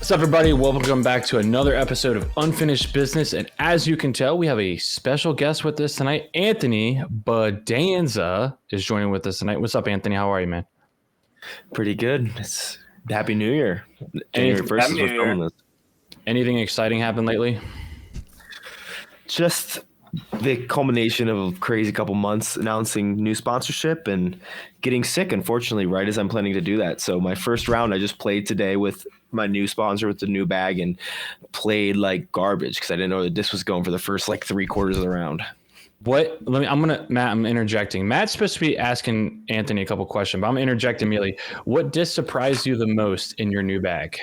What's up, everybody? Welcome back to another episode of Unfinished Business. And as you can tell, we have a special guest with us tonight. Anthony Bodanza is joining with us tonight. What's up, Anthony? How are you, man? Pretty good. It's Happy New Year. January 1st is we're filming this. Anything exciting happened lately? Just the culmination of a crazy couple months announcing new sponsorship and getting sick, unfortunately, right as I'm planning to do that. So my first round, I just played today with my new sponsor with the new bag and played like garbage because I didn't know the disc was going for the first like 3/4 of the round. I'm interjecting. Matt's supposed to be asking Anthony a couple questions, but I'm interjecting immediately. What disc surprised you the most in your new bag?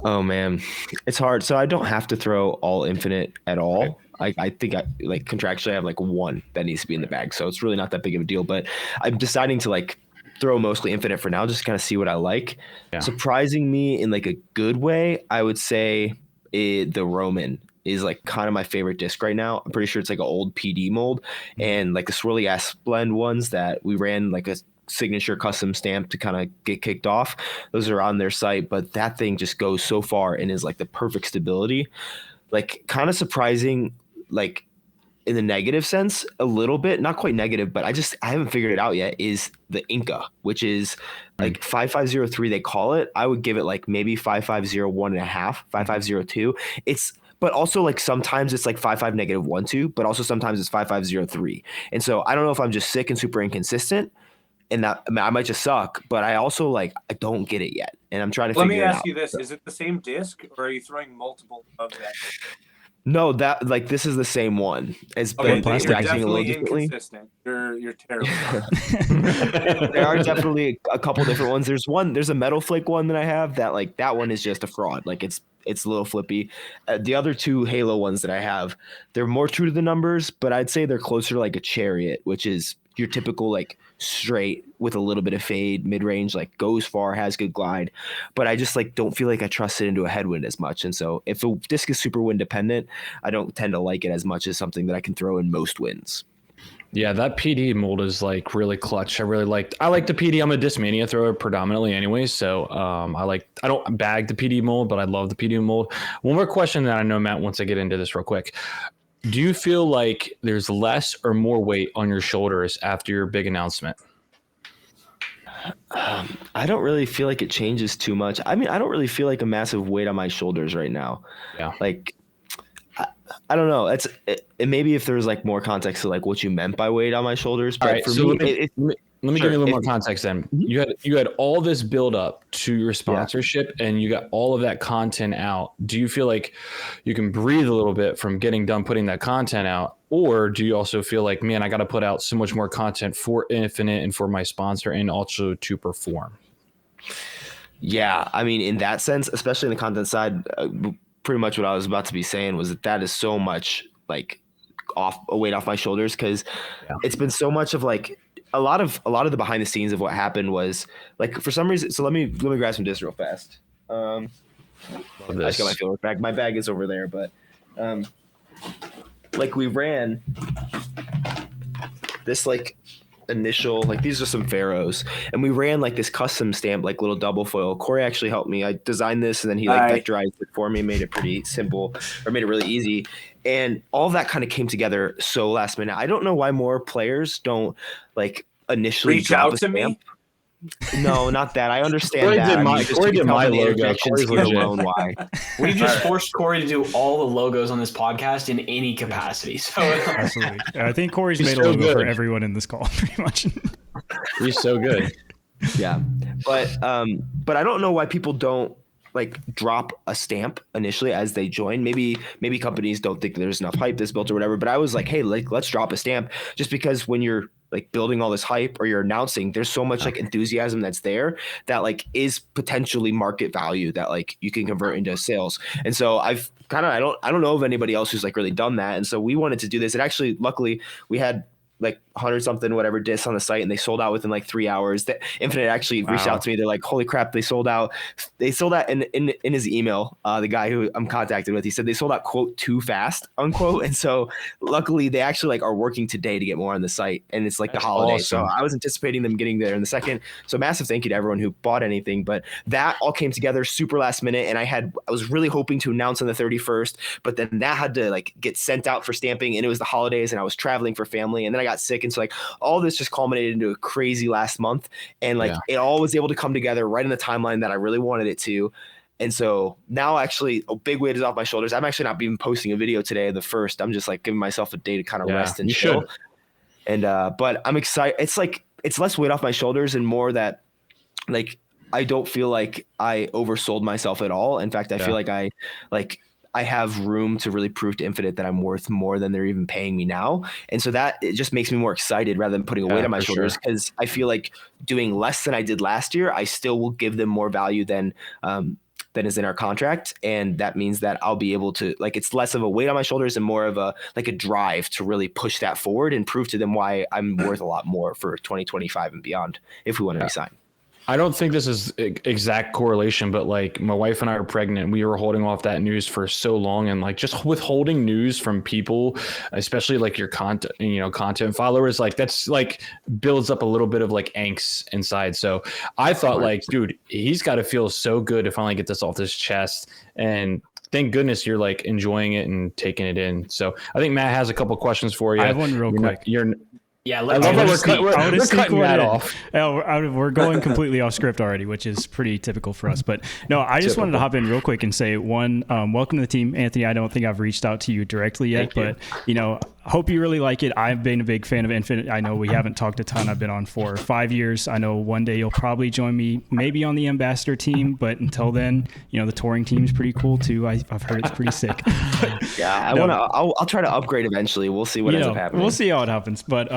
Oh man, it's hard. So I don't have to throw all infinite at all. I think I like contractually I have like one that needs to be in the bag. So it's really not that big of a deal, but I'm deciding to like throw mostly infinite for now, just kind of see what I like. Yeah. Surprising me in like a good way, I would say the Roman is like kind of my favorite disc right now. I'm pretty sure it's like an old PD mold and like the swirly ass blend ones that we ran like a signature custom stamp to kind of get kicked off. Those are on their site, but that thing just goes so far and is like the perfect stability. Like kind of surprising, like in the negative sense, a little bit, not quite negative, but I haven't figured it out yet, is the Inca, which is like 5503, they call it. I would give it like maybe 5501 and a half, 5502. But also like sometimes it's like 55 -12, but also sometimes it's 5503. And so I don't know if I'm just sick and super inconsistent and that I might just suck, but I also I don't get it yet. And I'm trying to figure it out. Let me ask you this. Is it the same disc or are you throwing multiple of that? No, that like this is the same one. It's been stacking a little differently. Inconsistent. You're terrible. There are definitely a couple different ones. There's a metal flake one that I have that one is just a fraud. Like it's a little flippy. The other two Halo ones that I have, they're more true to the numbers, but I'd say they're closer to like a Chariot, which is your typical like straight with a little bit of fade, mid-range, like goes far, has good glide. But I just like don't feel like I trust it into a headwind as much. And so if a disc is super wind dependent, I don't tend to like it as much as something that I can throw in most winds. Yeah, that PD mold is like really clutch. I like the PD. I'm a Discmania thrower predominantly anyway, so I don't bag the PD mold, but I love the PD mold. One more question that I know Matt wants to get into this real quick. Do you feel like there's less or more weight on your shoulders after your big announcement? I don't really feel like it changes too much. I mean, I don't really feel like a massive weight on my shoulders right now. Yeah. Like, I don't know. It maybe if there was like more context to like what you meant by weight on my shoulders. But right, for so me, let me give you a little more context then. You had all this build up to your sponsorship and you got all of that content out. Do you feel like you can breathe a little bit from getting done putting that content out? Or do you also feel like, man, I got to put out so much more content for Infinite and for my sponsor and also to perform? Yeah, I mean, in that sense, especially in the content side, pretty much what I was about to be saying was that is so much like a weight off my shoulders because it's been so much of like a lot of the behind the scenes of what happened was like for some reason. So let me grab some discs real fast. I just got my field work bag. My bag is over there, but like we ran this like initial, like these are some Pharaohs, and we ran like this custom stamp, like little double foil. Corey actually helped me. I designed this and then he like vectorized it for me, made it pretty simple or made it really easy. And all of that kind of came together so last minute. I don't know why more players don't like initially reach out to me. No, not that. I understand Corey that. Corey did my logo. Corey's alone. Why? We just forced Corey to do all the logos on this podcast in any capacity. So absolutely, I think Corey's made a logo for everyone in this call, pretty much. He's so good. Yeah, but I don't know why people don't like drop a stamp initially as they join. Maybe companies don't think there's enough hype that's built or whatever. But I was like, hey, like let's drop a stamp just because when you're like building all this hype or you're announcing, there's so much like enthusiasm that's there that like is potentially market value that like you can convert into sales. And so I've kind of I don't know of anybody else who's like really done that. And so we wanted to do this. And actually, luckily, we had like 100 something whatever discs on the site, and they sold out within like 3 hours. That Infinite actually reached out to me. They're like, holy crap, they sold out. They sold out in his email. The guy who I'm contacted with, he said they sold out quote too fast unquote. And so luckily they actually like are working today to get more on the site, and it's like That's the holidays. awesome. So I was anticipating them getting there in the second. So massive thank you to everyone who bought anything, but that all came together super last minute, and I was really hoping to announce on the 31st, but then that had to like get sent out for stamping, and it was the holidays, and I was traveling for family, and then I got sick, and so like all this just culminated into a crazy last month, and like it all was able to come together right in the timeline that I really wanted it to. And so now actually a big weight is off my shoulders. I'm actually not even posting a video today, the first. I'm just like giving myself a day to kind of rest and chill. And but I'm excited. It's like it's less weight off my shoulders and more that like I don't feel like I oversold myself at all. In fact, I feel like I have room to really prove to Infinite that I'm worth more than they're even paying me now. And so that it just makes me more excited rather than putting a weight on my shoulders, because I feel like doing less than I did last year, I still will give them more value than is in our contract. And that means that I'll be able to, like, it's less of a weight on my shoulders and more of a drive to really push that forward and prove to them why I'm worth a lot more for 2025 and beyond if we want to resign. I don't think this is exact correlation, but like my wife and I are pregnant. We were holding off that news for so long, and like just withholding news from people, especially like your content followers, like that's like builds up a little bit of like angst inside. So I thought like, dude, he's got to feel so good to finally get this off his chest. And thank goodness you're like enjoying it and taking it in. So I think Matt has a couple questions for you. I have one real quick. Yeah, I love that we're cutting that off. We're going completely off script already, which is pretty typical for us. But no, I just wanted to hop in real quick and say welcome to the team, Anthony. I don't think I've reached out to you directly yet, but hope you really like it. I've been a big fan of Infinite. I know we haven't talked a ton. I've been on for 5 years. I know one day you'll probably join me, maybe on the ambassador team, but until then, the touring team is pretty cool too. I've heard it's pretty sick. Yeah, I'll try to upgrade eventually. We'll see what ends up happening. We'll see how it happens. But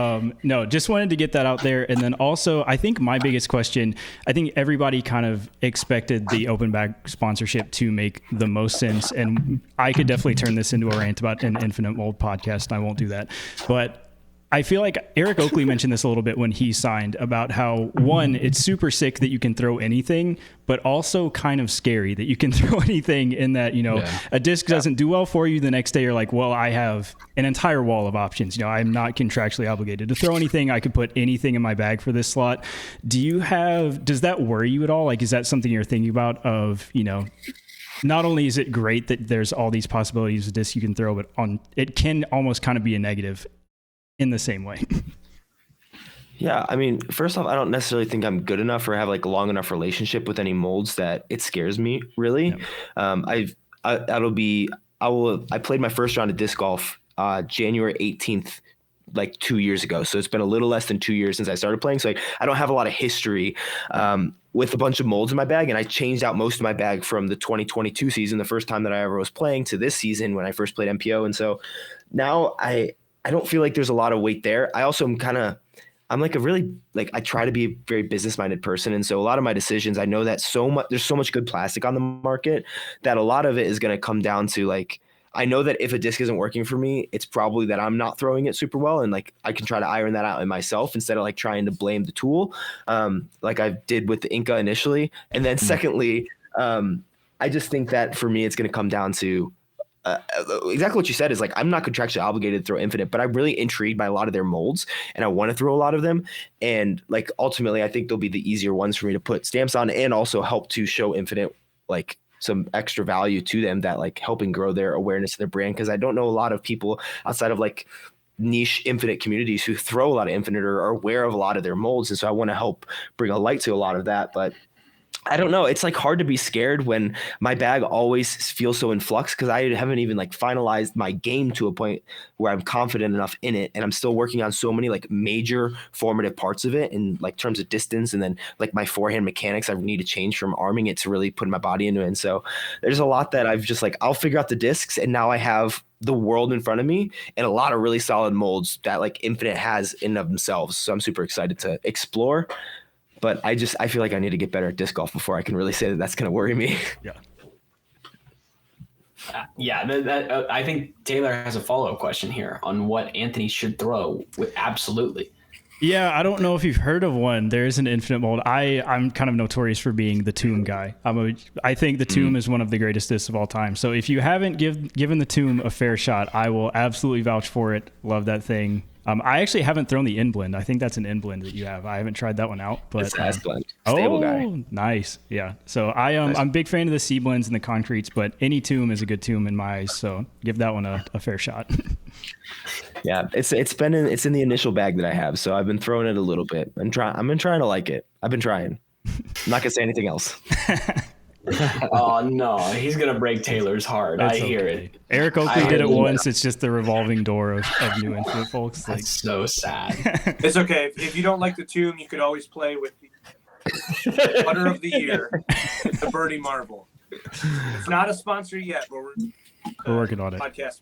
no, just wanted to get that out there. And then also, I think my biggest question, I think everybody kind of expected the open bag sponsorship to make the most sense. And I could definitely turn this into a rant about an infinite mold podcast. I won't do that. But I feel like Eric Oakley mentioned this a little bit when he signed about how, one, it's super sick that you can throw anything, but also kind of scary that you can throw anything in that, a disc doesn't do well for you. The next day you're like, well, I have an entire wall of options. I'm not contractually obligated to throw anything. I could put anything in my bag for this slot. Does that worry you at all? Like, is that something you're thinking about of, not only is it great that there's all these possibilities of discs you can throw, but it can almost kind of be a negative in the same way. Yeah, I mean, first off, I don't necessarily think I'm good enough or have like a long enough relationship with any molds that it scares me really. Yeah. I played my first round of disc golf January 18th, like 2 years ago. So it's been a little less than 2 years since I started playing. So like, I don't have a lot of history with a bunch of molds in my bag. And I changed out most of my bag from the 2022 season, the first time that I ever was playing, to this season when I first played MPO. And so now I don't feel like there's a lot of weight there. I also I'm like a really, like, I try to be a very business-minded person. And so a lot of my decisions, I know that there's so much good plastic on the market that a lot of it is going to come down to like, I know that if a disc isn't working for me, it's probably that I'm not throwing it super well. And like, I can try to iron that out in myself instead of like trying to blame the tool. Like I did with the Inca initially. And then secondly, I just think that for me, it's going to come down to, exactly what you said is like, I'm not contractually obligated to throw Infinite, but I'm really intrigued by a lot of their molds and I want to throw a lot of them. And like, ultimately, I think they'll be the easier ones for me to put stamps on and also help to show Infinite like some extra value to them, that like helping grow their awareness of their brand. Cause I don't know a lot of people outside of like niche Infinite communities who throw a lot of Infinite or are aware of a lot of their molds. And so I want to help bring a light to a lot of that, but I don't know. It's like hard to be scared when my bag always feels so in flux because I haven't even like finalized my game to a point where I'm confident enough in it. And I'm still working on so many like major formative parts of it in like terms of distance. And then like my forehand mechanics, I need to change from arming it to really putting my body into it. And so there's a lot that I've just like, I'll figure out the discs and now I have the world in front of me and a lot of really solid molds that like Infinite has in of themselves. So I'm super excited to explore. But I feel like I need to get better at disc golf before I can really say that that's going to worry me. Yeah. I think Taylor has a follow-up question here on what Anthony should throw with absolutely. Yeah, I don't know if you've heard of one. There is an infinite mold. I'm kind of notorious for being the tomb guy. I think the tomb is one of the greatest discs of all time. So if you haven't given the tomb a fair shot, I will absolutely vouch for it. Love that thing. I actually haven't thrown the in blend. I think that's an in blend that you have. I haven't tried that one out, but It's S blend. Stable guy. Nice. Yeah. So I'm a big fan of the C blends and the concretes, but any tomb is a good tomb in my eyes. So give that one a fair shot. Yeah, it's in the initial bag that I have, so I've been throwing it a little bit. I've been trying to like it. I've been trying. I'm not gonna say anything else. Oh no, he's gonna break Taylor's heart. I hear it. Eric Oakley did it once. It's just the revolving door of new infinite folks. That's so sad. It's okay. If you don't like the tomb, you could always play with the putter of the year. It's the birdie marble. It's not a sponsor yet, but we're working on it. Podcast.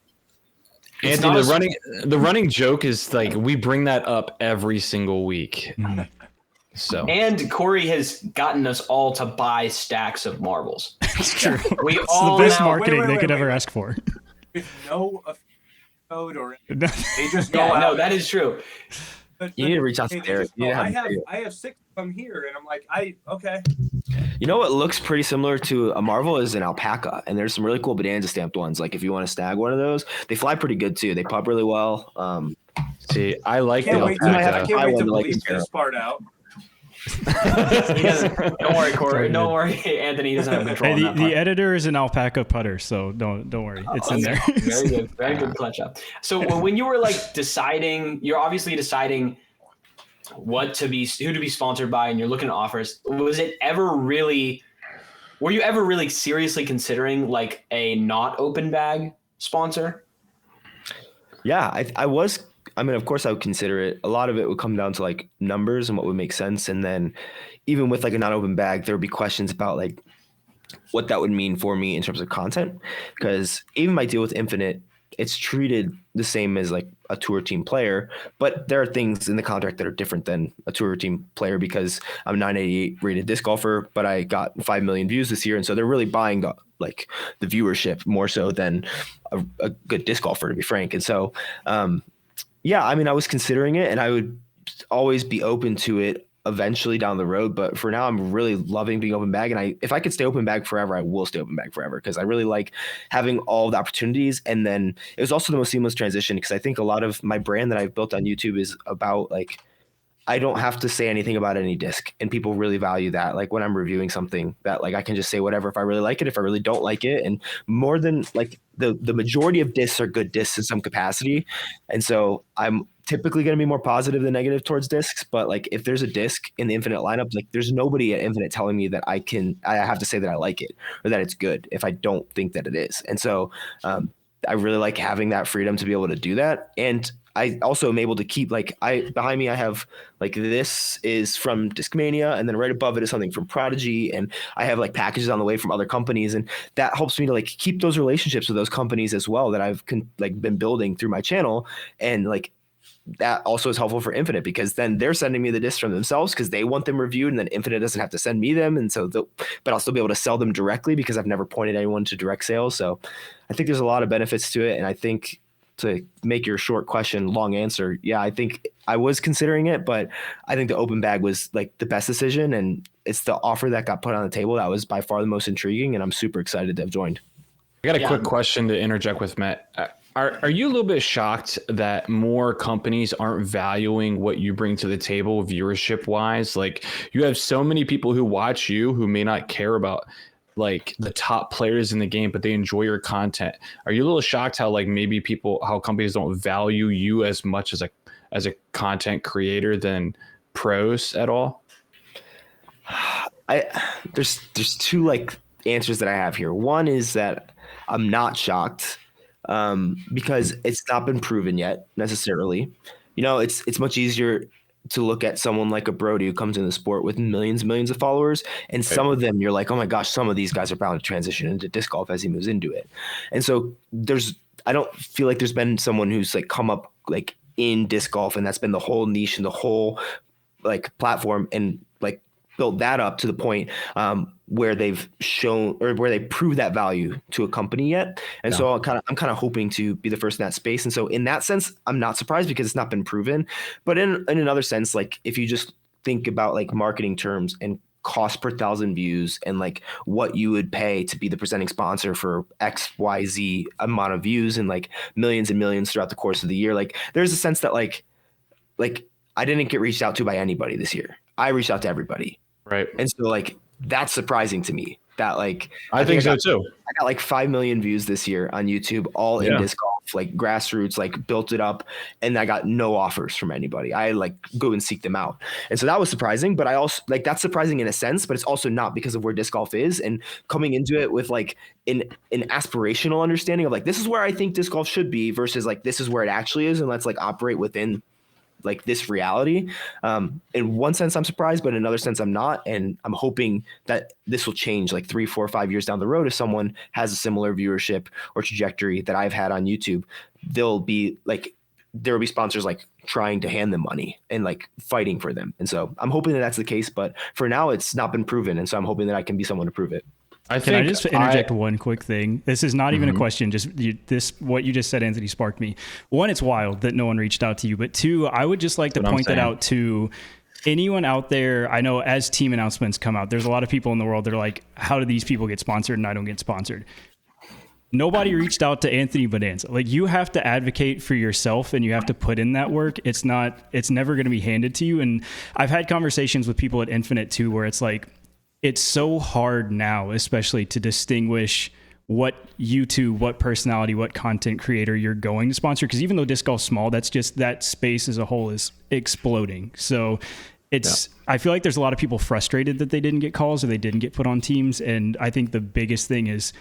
Anthony, the running joke is like we bring that up every single week. So and Corey has gotten us all to buy stacks of marbles. It's true. We It's all the best now, marketing they could ever ask for. With no code or anything. They just go Yeah, out. no, that is true. You need to reach out to Derek. I have 6 of them here, and I'm like, okay. You know what looks pretty similar to a Marvel is an alpaca, and there's some really cool Bodanza stamped ones. Like if you want to snag one of those, they fly pretty good too. They pop really well. see, I like Can't the wait, alpaca. I can't wait to like bleep this part out. Don't worry, Corey. Don't worry, Anthony. He doesn't have control. Hey, on that part. the editor is an alpaca putter, so don't worry. It's in there. Very good clutch up. So when you were like deciding, you're obviously deciding who to be sponsored by, and you're looking at offers. Were you ever really seriously considering like a not open bag sponsor? Yeah, I was. I mean, of course, I would consider it. A lot of it would come down to like numbers and what would make sense. And then even with like a non-open bag, there would be questions about like what that would mean for me in terms of content. Because even my deal with Infinite, it's treated the same as like a tour team player, but there are things in the contract that are different than a tour team player because I'm a 988 rated disc golfer, but I got 5 million views this year. And so they're really buying the viewership more so than a good disc golfer, to be frank. And so, yeah, I mean, I was considering it and I would always be open to it eventually down the road. But for now, I'm really loving being open bag. And if I could stay open bag forever, I will stay open bag forever because I really like having all the opportunities. And then it was also the most seamless transition because I think a lot of my brand that I've built on YouTube is about like, I don't have to say anything about any disc, and people really value that. Like when I'm reviewing something that like I can just say whatever if I really like it, if I really don't like it, and more than like the majority of discs are good discs in some capacity, and so I'm typically going to be more positive than negative towards discs. But like if there's a disc in the Infinite lineup, like there's nobody at Infinite telling me that I have to say that I like it or that it's good if I don't think that it is, and so I really like having that freedom to be able to do that. And I also am able to keep behind me, I have like, this is from Discmania, and then right above it is something from Prodigy. And I have like packages on the way from other companies. And that helps me to like keep those relationships with those companies as well that I've been building through my channel. And like, that also is helpful for Infinite because then they're sending me the discs from themselves because they want them reviewed, and then Infinite doesn't have to send me them. And so, but I'll still be able to sell them directly because I've never pointed anyone to direct sales. So I think there's a lot of benefits to it. And I think, to make your short question long answer, yeah, I think I was considering it, but I think the open bag was like the best decision, and it's the offer that got put on the table that was by far the most intriguing, and I'm super excited to have joined. I got a quick question to interject with Matt. Are you a little bit shocked that more companies aren't valuing what you bring to the table viewership wise? Like you have so many people who watch you who may not care about like the top players in the game, but they enjoy your content. Are you a little shocked how like maybe how companies don't value you as much as a content creator than pros at all? There's two like answers that I have here. One is that I'm not shocked because it's not been proven yet necessarily. You know, it's much easier to look at someone like a Brody who comes in the sport with millions of followers. And some of them you're like, oh my gosh, some of these guys are bound to transition into disc golf as he moves into it. And so I don't feel like there's been someone who's like come up like in disc golf and that's been the whole niche and the whole like platform and like built that up to the point where they've shown or where they prove that value to a company yet. And so I'm kind of hoping to be the first in that space. And so in that sense, I'm not surprised because it's not been proven. But in another sense, like if you just think about like marketing terms and cost per 1,000 views and like what you would pay to be the presenting sponsor for XYZ amount of views and like millions and millions throughout the course of the year, like there's a sense that like I didn't get reached out to by anybody this year. I reached out to everybody. Right. And so like that's surprising to me that like I think so too. I got like 5 million views this year on YouTube, all in disc golf, like grassroots, like built it up, and I got no offers from anybody. I like go and seek them out. And so that was surprising, but I also like that's surprising in a sense, but it's also not because of where disc golf is and coming into it with like an aspirational understanding of like this is where I think disc golf should be versus like this is where it actually is, and let's like operate within like this reality. In one sense, I'm surprised, but in another sense, I'm not. And I'm hoping that this will change like 3, 4, 5 years down the road. If someone has a similar viewership or trajectory that I've had on YouTube, there will be sponsors like trying to hand them money and like fighting for them. And so I'm hoping that that's the case, but for now it's not been proven. And so I'm hoping that I can be someone to prove it. Can I just interject one quick thing? This is not even a question. Just what you just said, Anthony, sparked me. One, it's wild that no one reached out to you. But two, I would just like to point that out to anyone out there. I know as team announcements come out, there's a lot of people in the world that are like, how do these people get sponsored and I don't get sponsored? Nobody reached out to Anthony Bodanza. Like you have to advocate for yourself and you have to put in that work. It's never going to be handed to you. And I've had conversations with people at Infinite too, where it's like, it's so hard now, especially to distinguish what YouTube, what personality, what content creator you're going to sponsor. Because even though disc golf's small, that's just that space as a whole is exploding. So I feel like there's a lot of people frustrated that they didn't get calls or they didn't get put on teams. And I think the biggest thing is,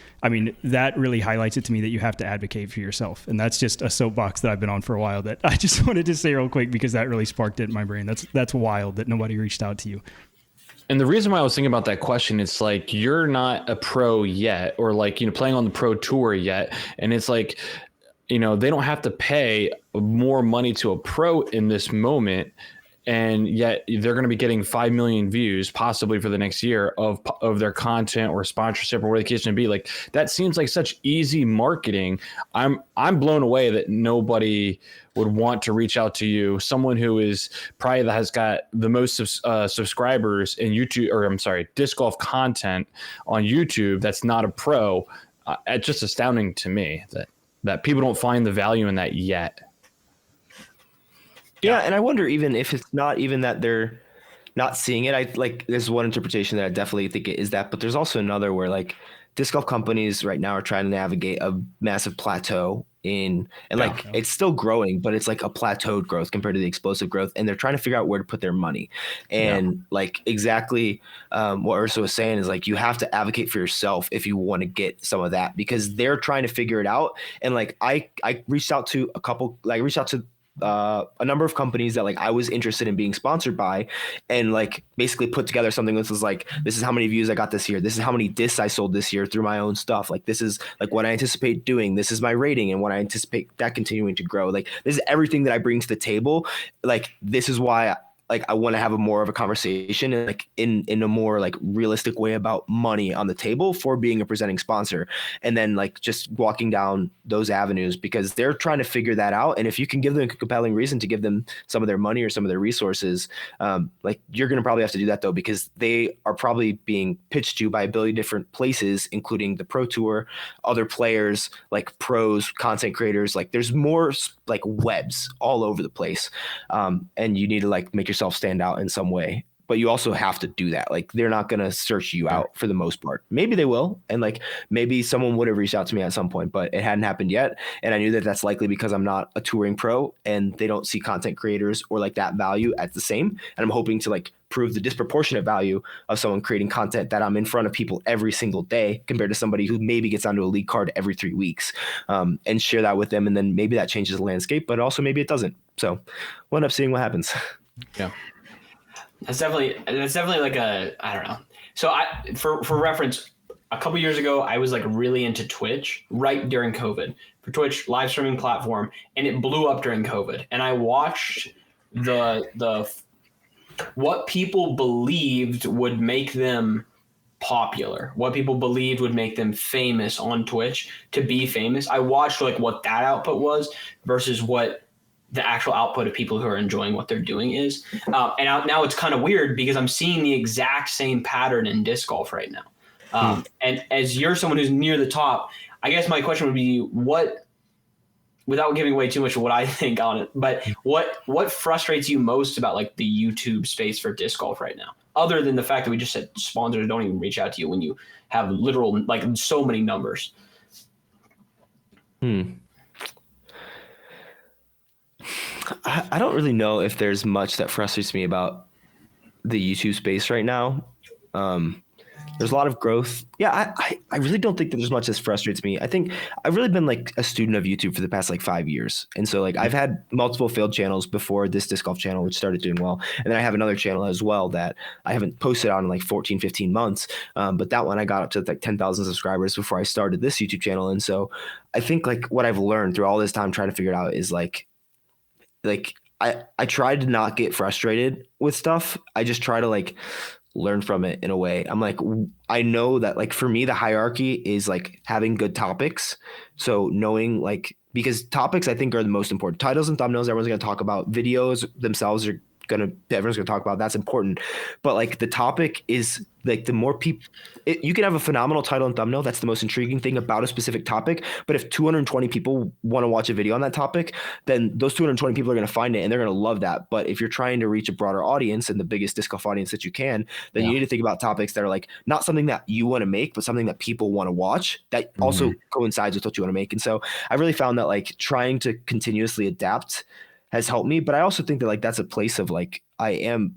that really highlights it to me that you have to advocate for yourself. And that's just a soapbox that I've been on for a while that I just wanted to say real quick because that really sparked it in my brain. That's wild that nobody reached out to you. And the reason why I was thinking about that question, it's like you're not a pro yet, or like, playing on the pro tour yet. And it's like, they don't have to pay more money to a pro in this moment. And yet they're going to be getting 5 million views possibly for the next year of their content or sponsorship or whatever the case may be. Like that seems like such easy marketing. I'm blown away that nobody would want to reach out to you. Someone who is probably that has got the most subscribers in YouTube, or I'm sorry, disc golf content on YouTube. That's not a pro. It's just astounding to me that people don't find the value in that yet. Yeah, and I wonder even if it's not even that they're not seeing it. I like there's one interpretation that I definitely think it is that, but there's also another where like disc golf companies right now are trying to navigate a massive plateau it's still growing, but it's like a plateaued growth compared to the explosive growth, and they're trying to figure out where to put their money. And like exactly what Ursa was saying is like you have to advocate for yourself if you want to get some of that because they're trying to figure it out. And like I reached out to a number of companies that like I was interested in being sponsored by, and like basically put together something that was like, this is how many views I got this year. This is how many discs I sold this year through my own stuff. Like this is like what I anticipate doing. This is my rating and what I anticipate that continuing to grow. Like this is everything that I bring to the table. Like this is why I want to have a more of a conversation and like in a more like realistic way about money on the table for being a presenting sponsor. And then like just walking down those avenues because they're trying to figure that out. And if you can give them a compelling reason to give them some of their money or some of their resources, like you're going to probably have to do that though, because they are probably being pitched to by a billion different places, including the pro tour, other players, like pros, content creators. Like there's more like webs all over the place. And you need to like make yourself stand out in some way, but you also have to do that. Like they're not going to search you out for the most part. Maybe they will. And like, maybe someone would have reached out to me at some point, but it hadn't happened yet. And I knew that that's likely because I'm not a touring pro and they don't see content creators or like that value as the same. And I'm hoping to like prove the disproportionate value of someone creating content that I'm in front of people every single day compared to somebody who maybe gets onto a league card every 3 weeks, and share that with them. And then maybe that changes the landscape, but also maybe it doesn't. So we'll end up seeing what happens. Yeah. That's definitely like I don't know. So for reference, a couple years ago, I was like really into Twitch right during COVID for Twitch live streaming platform. And it blew up during COVID. And I watched the what people believed would make them popular, what people believed would make them famous on Twitch to be famous. I watched like what that output was versus what the actual output of people who are enjoying what they're doing is. And now it's kind of weird because I'm seeing the exact same pattern in disc golf right now. And as you're someone who's near the top, I guess my question would be what, without giving away too much of what I think on it, but what frustrates you most about like the YouTube space for disc golf right now? Other than the fact that we just said sponsors don't even reach out to you when you have literal, like so many numbers. I don't really know if there's much that frustrates me about the YouTube space right now. There's a lot of growth. Yeah, I really don't think that there's much that frustrates me. I think I've really been like a student of YouTube for the past like 5 years. And so like I've had multiple failed channels before this disc golf channel, which started doing well. And then I have another channel as well that I haven't posted on in like 14, 15 months. But that one I got up to like 10,000 subscribers before I started this YouTube channel. And so I think like what I've learned through all this time trying to figure it out is like I tried to not get frustrated with stuff. I just try to like learn from it in a way. I'm like, I know that like for me, the hierarchy is like having good topics. So knowing like, because topics I think are the most important. Titles and thumbnails, everyone's going to talk about. Videos themselves everyone's going to talk about. That's important. But like the topic is like the more people, you can have a phenomenal title and thumbnail. That's the most intriguing thing about a specific topic. But if 220 people want to watch a video on that topic, then those 220 people are going to find it and they're going to love that. But if you're trying to reach a broader audience and the biggest disc golf audience that you can, then you need to think about topics that are like not something that you want to make, but something that people want to watch that also coincides with what you want to make. And so I really found that like trying to continuously adapt has helped me. But I also think that like that's a place of like I am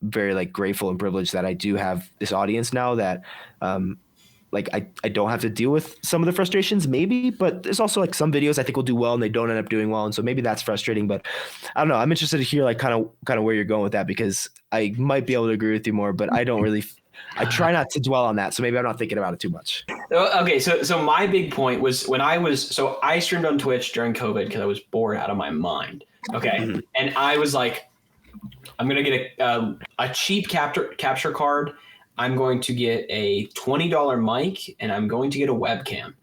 very like grateful and privileged that I do have this audience now that like I don't have to deal with some of the frustrations maybe, but there's also like some videos I think will do well and they don't end up doing well. And so maybe that's frustrating, but I don't know. I'm interested to hear like kind of where you're going with that because I might be able to agree with you more, but I don't really, I try not to dwell on that. So maybe I'm not thinking about it too much. Okay. So my big point was when I streamed on Twitch during COVID because I was bored out of my mind. Okay. And I was like, I'm going to get a cheap capture card. I'm going to get a $20 mic and I'm going to get a webcam.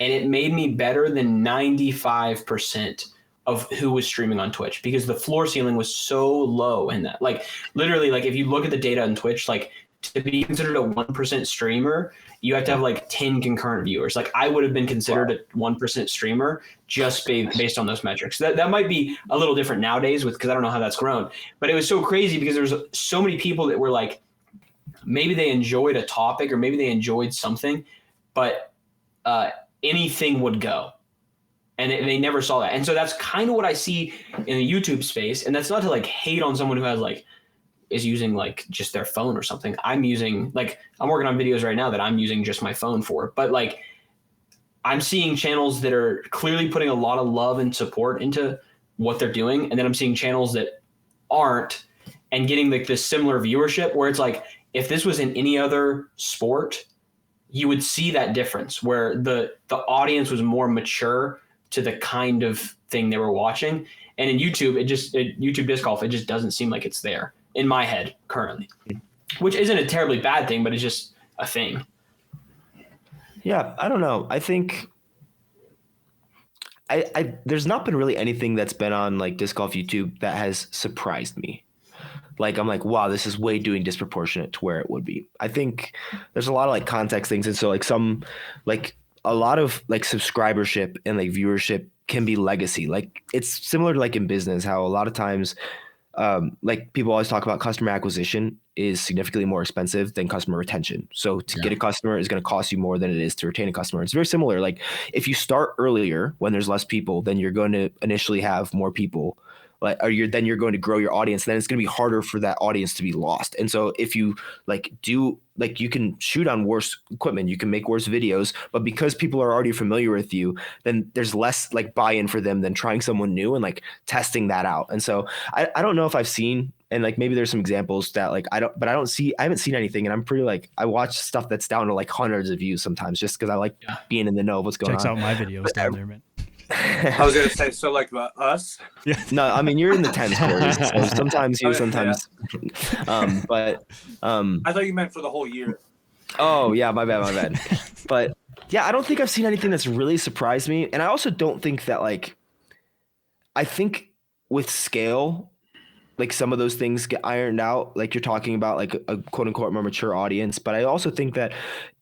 And it made me better than 95% of who was streaming on Twitch because the floor ceiling was so low in that. Like literally, like if you look at the data on Twitch, like to be considered a 1% streamer, you have to have like 10 concurrent viewers. Like I would have been considered a 1% streamer just based on those metrics. That might be a little different nowadays because I don't know how that's grown, but it was so crazy because there's so many people that were like, maybe they enjoyed a topic or maybe they enjoyed something, but anything would go. And they never saw that. And so that's kind of what I see in the YouTube space. And that's not to like hate on someone who has like, is using like just their phone or something. I'm working on videos right now that I'm using just my phone for, but like I'm seeing channels that are clearly putting a lot of love and support into what they're doing. And then I'm seeing channels that aren't and getting like this similar viewership where it's like, if this was in any other sport, you would see that difference where the audience was more mature to the kind of thing they were watching. And in YouTube, YouTube disc golf, it just doesn't seem like it's there in my head currently, which isn't a terribly bad thing, but it's just a thing. Yeah, I don't know. I think there's not been really anything that's been on like disc golf YouTube that has surprised me. Like I'm like, wow, this is way doing disproportionate to where it would be. I think there's a lot of like context things, and so like a lot of like subscribership and like viewership can be legacy. Like it's similar to like in business, how a lot of times like people always talk about customer acquisition is significantly more expensive than customer retention. So to get a customer is going to cost you more than it is to retain a customer. It's very similar. Like if you start earlier when there's less people, then you're going to initially have more people. Then you're going to grow your audience. Then it's going to be harder for that audience to be lost. And so if you you can shoot on worse equipment, you can make worse videos, but because people are already familiar with you, then there's less like buy-in for them than trying someone new and like testing that out. And so I don't know if I've seen, and like maybe there's some examples that like I haven't seen anything. And I'm pretty like, I watch stuff that's down to like hundreds of views sometimes just because I like being in the know of what's going on. Checks out my videos down there, man. I was gonna say, so like us. No, I mean you're in the tens, Corey. So sometimes you, Okay, sometimes. But I thought you meant for the whole year. oh yeah, my bad. But yeah, I don't think I've seen anything that's really surprised me, and I also don't think that like I think with scale, like some of those things get ironed out, like you're talking about like a quote unquote more mature audience. But I also think that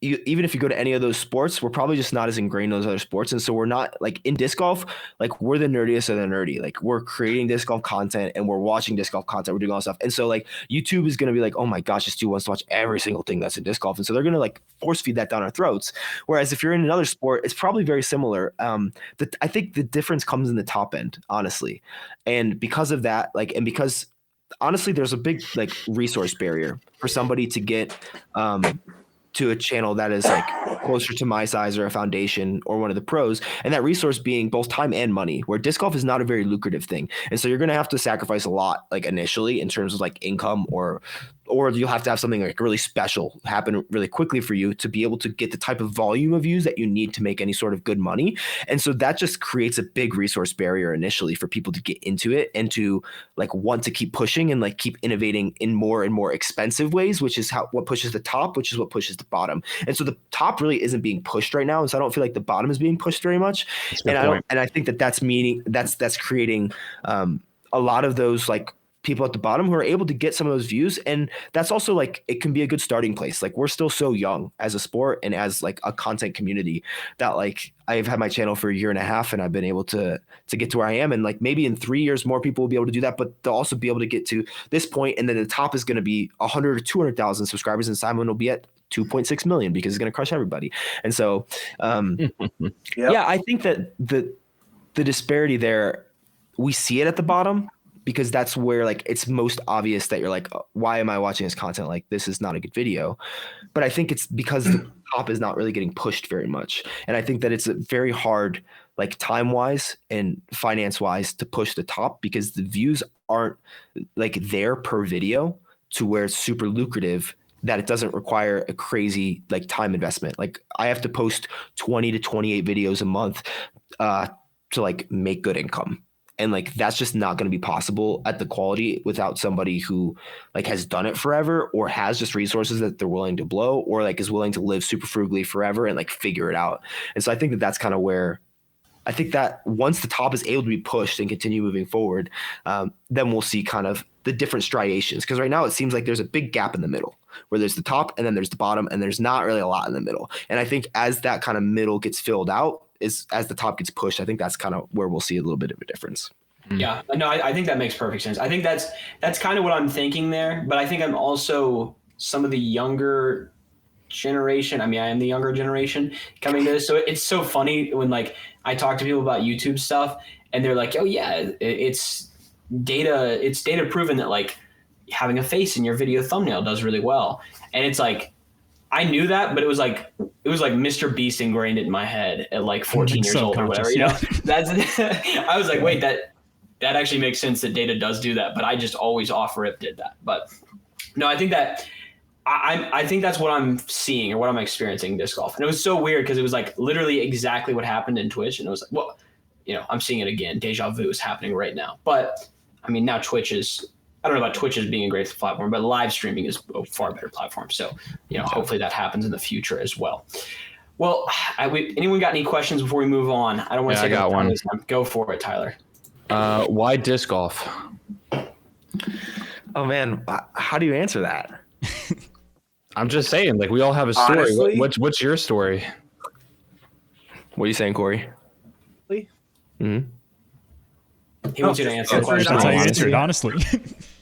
even if you go to any of those sports, we're probably just not as ingrained in those other sports. And so we're not like in disc golf, like we're the nerdiest of the nerdy. Like we're creating disc golf content and we're watching disc golf content. We're doing all this stuff. And so like YouTube is going to be like, oh my gosh, this dude wants to watch every single thing that's in disc golf. And so they're going to like force feed that down our throats. Whereas if you're in another sport, it's probably very similar. I think the difference comes in the top end, honestly. And because of that, like, and because honestly, there's a big like resource barrier for somebody to get to a channel that is like closer to my size or a foundation or one of the pros, and that resource being both time and money, where disc golf is not a very lucrative thing. And so you're going to have to sacrifice a lot like initially in terms of like income, or you'll have to have something like really special happen really quickly for you to be able to get the type of volume of views that you need to make any sort of good money. And so that just creates a big resource barrier initially for people to get into it and to like want to keep pushing and like keep innovating in more and more expensive ways, which is what pushes the top, which is what pushes the bottom. And so the top really isn't being pushed right now. And so I don't feel like the bottom is being pushed very much. And I think that's creating a lot of those like people at the bottom who are able to get some of those views. And that's also like, it can be a good starting place. Like we're still so young as a sport and as like a content community that like I've had my channel for a year and a half and I've been able to get to where I am. And like maybe in 3 years, more people will be able to do that, but they'll also be able to get to this point. And then the top is going to be 100 or 200,000 subscribers and Simon will be at 2.6 million because it's going to crush everybody. And so, yeah, I think that the disparity there, we see it at the bottom, because that's where like it's most obvious that you're like, oh, why am I watching this content? Like this is not a good video. But I think it's because the top is not really getting pushed very much. And I think that it's very hard, like time wise and finance wise, to push the top because the views aren't like there per video to where it's super lucrative, that it doesn't require a crazy like time investment. Like I have to post 20 to 28 videos a month to like make good income. And like that's just not going to be possible at the quality without somebody who like has done it forever or has just resources that they're willing to blow or like is willing to live super frugally forever and like figure it out. And so I think that that's kind of where I think that once the top is able to be pushed and continue moving forward, then we'll see kind of the different striations. Because right now it seems like there's a big gap in the middle where there's the top and then there's the bottom and there's not really a lot in the middle. And I think as that kind of middle gets filled out, as the top gets pushed, I think that's kind of where we'll see a little bit of a difference. Yeah, no, I think that makes perfect sense. I think that's kind of what I'm thinking there, but I think I'm also some of the younger generation. I mean, I am the younger generation coming to this. So it's so funny when like I talk to people about YouTube stuff and they're like, oh yeah, it's data proven that like having a face in your video thumbnail does really well. And it's like, I knew that, but it was like Mr. Beast ingrained it in my head at like 14 years old or whatever. You know, that's I was like, wait, that actually makes sense that data does do that, but I just always off rip did that. But no, I think that I think that's what I'm seeing or what I'm experiencing in disc golf. And it was so weird because it was like literally exactly what happened in Twitch. And it was like, well, you know, I'm seeing it again. Deja vu is happening right now. But I mean, now Twitch is, I don't know about Twitch as being a great platform, but live streaming is a far better platform. So, you know, hopefully that happens in the future as well. Well, anyone got any questions before we move on? I don't want to say I got one. Go for it, Tyler. Why disc golf? Oh man, how do you answer that? I'm just saying, like we all have a story. Honestly, What's your story? What are you saying, Corey? Mm-hmm. He wants you to answer the question. That's how you answered, honestly.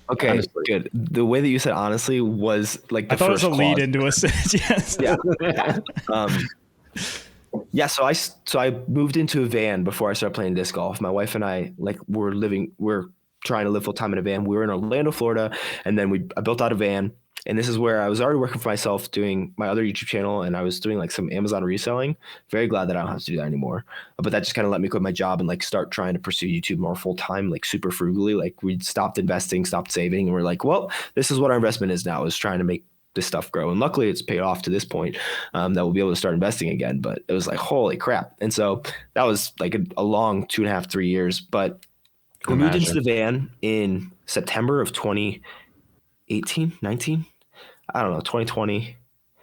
Okay, honestly. Good. The way that you said honestly was like the I thought first it was a lead clause. into a sentence. Yes. Yeah. So I moved into a van before I started playing disc golf. My wife and I we're trying to live full time in a van. We were in Orlando, Florida, and then I built out a van. And this is where I was already working for myself doing my other YouTube channel, and I was doing like some Amazon reselling. Very glad that I don't have to do that anymore. But that just kind of let me quit my job and like start trying to pursue YouTube more full time, like super frugally. Like we stopped investing, stopped saving, and we're like, well, this is what our investment is now, is trying to make this stuff grow. And luckily it's paid off to this point, that we'll be able to start investing again. But it was like, holy crap. And so that was like a long 2.5, 3 years. But we moved into the van in September of 2018, 19. I don't know, 2020,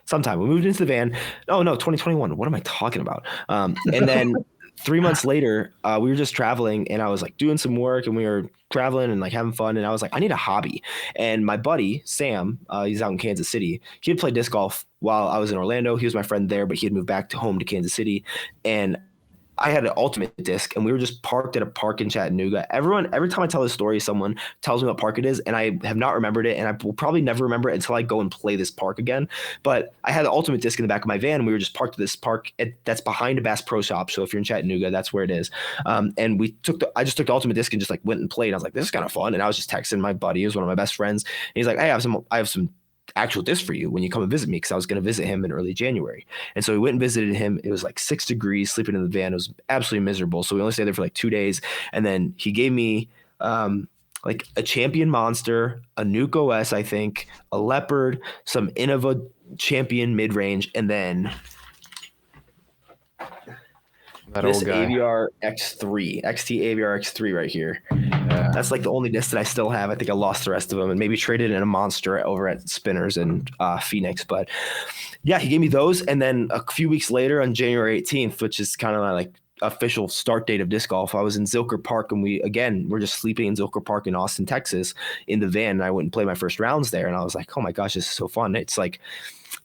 sometime. We moved into the van. Oh no, 2021. What am I talking about? And then 3 months later, we were just traveling, and I was like doing some work, and we were traveling and like having fun. And I was like, I need a hobby. And my buddy Sam, he's out in Kansas City. He had played disc golf while I was in Orlando. He was my friend there, but he had moved back to home to Kansas City, and I had an ultimate disc, and we were just parked at a park in Chattanooga. Every time I tell this story, someone tells me what park it is, and I have not remembered it, and I will probably never remember it until I go and play this park again. But I had an ultimate disc in the back of my van, and we were just parked at this park that's behind a Bass Pro Shop. So if you're in Chattanooga, that's where it is. And I just took the ultimate disc and just like went and played. I was like, this is kind of fun. And I was just texting my buddy, he was one of my best friends, and he's like, hey, I have some actual disc for you when you come and visit me, because I was going to visit him in early January. And so we went and visited him. It was like 6 degrees, sleeping in the van. It was absolutely miserable. So we only stayed there for like 2 days. And then he gave me like a Champion Monster, a Nuke OS, I think, a Leopard, some Innova Champion mid-range, and then this AVR X3, XT AVR X3 right here. That's like the only disc that I still have. I think I lost the rest of them and maybe traded in a Monster over at Spinners and Phoenix. But yeah, he gave me those. And then a few weeks later on January 18th, which is kind of like official start date of disc golf, I was in Zilker Park, and we're just sleeping in Zilker Park in Austin, Texas in the van. And I went and played my first rounds there. And I was like, oh my gosh, this is so fun. It's like,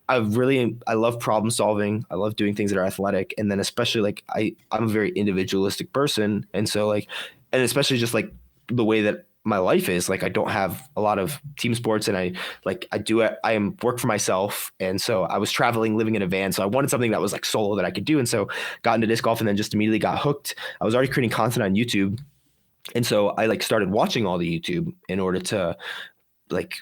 I love problem solving. I love doing things that are athletic. And then especially like I'm a very individualistic person. And so like, and especially just like the way that my life is, like I don't have a lot of team sports, and I am work for myself. And so I was traveling, living in a van. So I wanted something that was like solo that I could do. And so got into disc golf, and then just immediately got hooked. I was already creating content on YouTube. And so I like started watching all the YouTube in order to like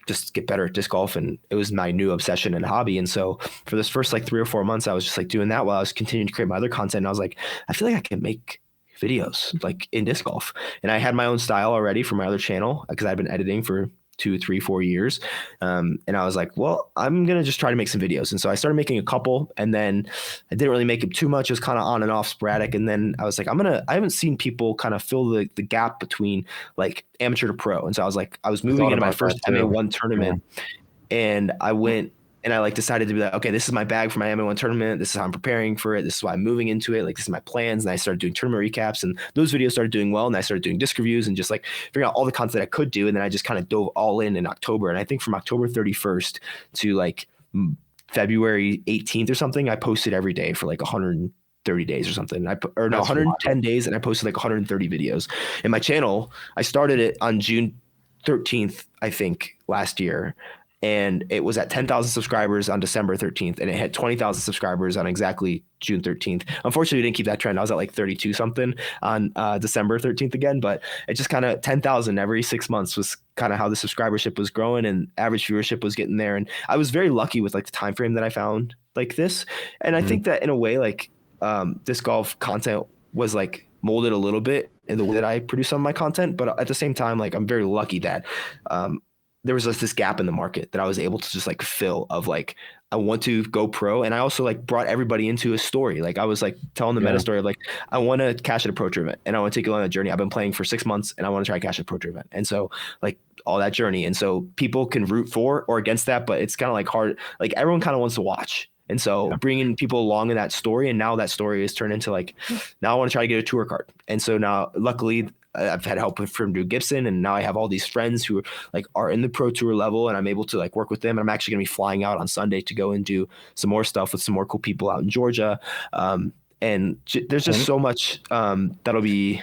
just get better at disc golf. And it was my new obsession and hobby. And so for this first like 3 or 4 months, I was just like doing that while I was continuing to create my other content. And I was like, I feel like I can make videos like in disc golf. And I had my own style already for my other channel because I've been editing for 2, 3, 4 years. And I was like, well, I'm going to just try to make some videos. And so I started making a couple, and then I didn't really make it too much. It was kind of on and off sporadic. And then I was like, I haven't seen people kind of fill the gap between like amateur to pro. And so I was moving into my first MA1 tournament, and I went and I like decided to be like, okay, this is my bag for my MA1 tournament. This is how I'm preparing for it. This is why I'm moving into it. Like, this is my plans. And I started doing tournament recaps, and those videos started doing well. And I started doing disc reviews and just like figuring out all the content I could do. And then I just kind of dove all in October. And I think from October 31st to like February 18th or something, I posted every day for like 130 days or something. 110 days. And I posted like 130 videos. And my channel, I started it on June 13th, I think, last year. And it was at 10,000 subscribers on December 13th, and it had 20,000 subscribers on exactly June 13th. Unfortunately, we didn't keep that trend. I was at like 32 something on December 13th again, but it just kind of 10,000 every 6 months was kind of how the subscribership was growing, and average viewership was getting there. And I was very lucky with like the time frame that I found like this. And I think that in a way, like disc golf content was like molded a little bit in the way that I produce some of my content, but at the same time, like I'm very lucky that there was just this gap in the market that I was able to just like fill of like, I want to go pro. And I also like brought everybody into a story. Like I was like telling the meta story of like, I want to cash at a pro tournament, and I want to take you on a journey. I've been playing for 6 months, and I want to try to cash at a pro tournament. And so like all that journey. And so people can root for or against that, but it's kind of like hard. Like everyone kind of wants to watch. And so bringing people along in that story, and now that story is turned into like, now I want to try to get a tour card. And so now luckily I've had help from Drew Gibson, and now I have all these friends who are in the pro tour level, and I'm able to like work with them. And I'm actually going to be flying out on Sunday to go and do some more stuff with some more cool people out in Georgia. And there's just so much that'll be.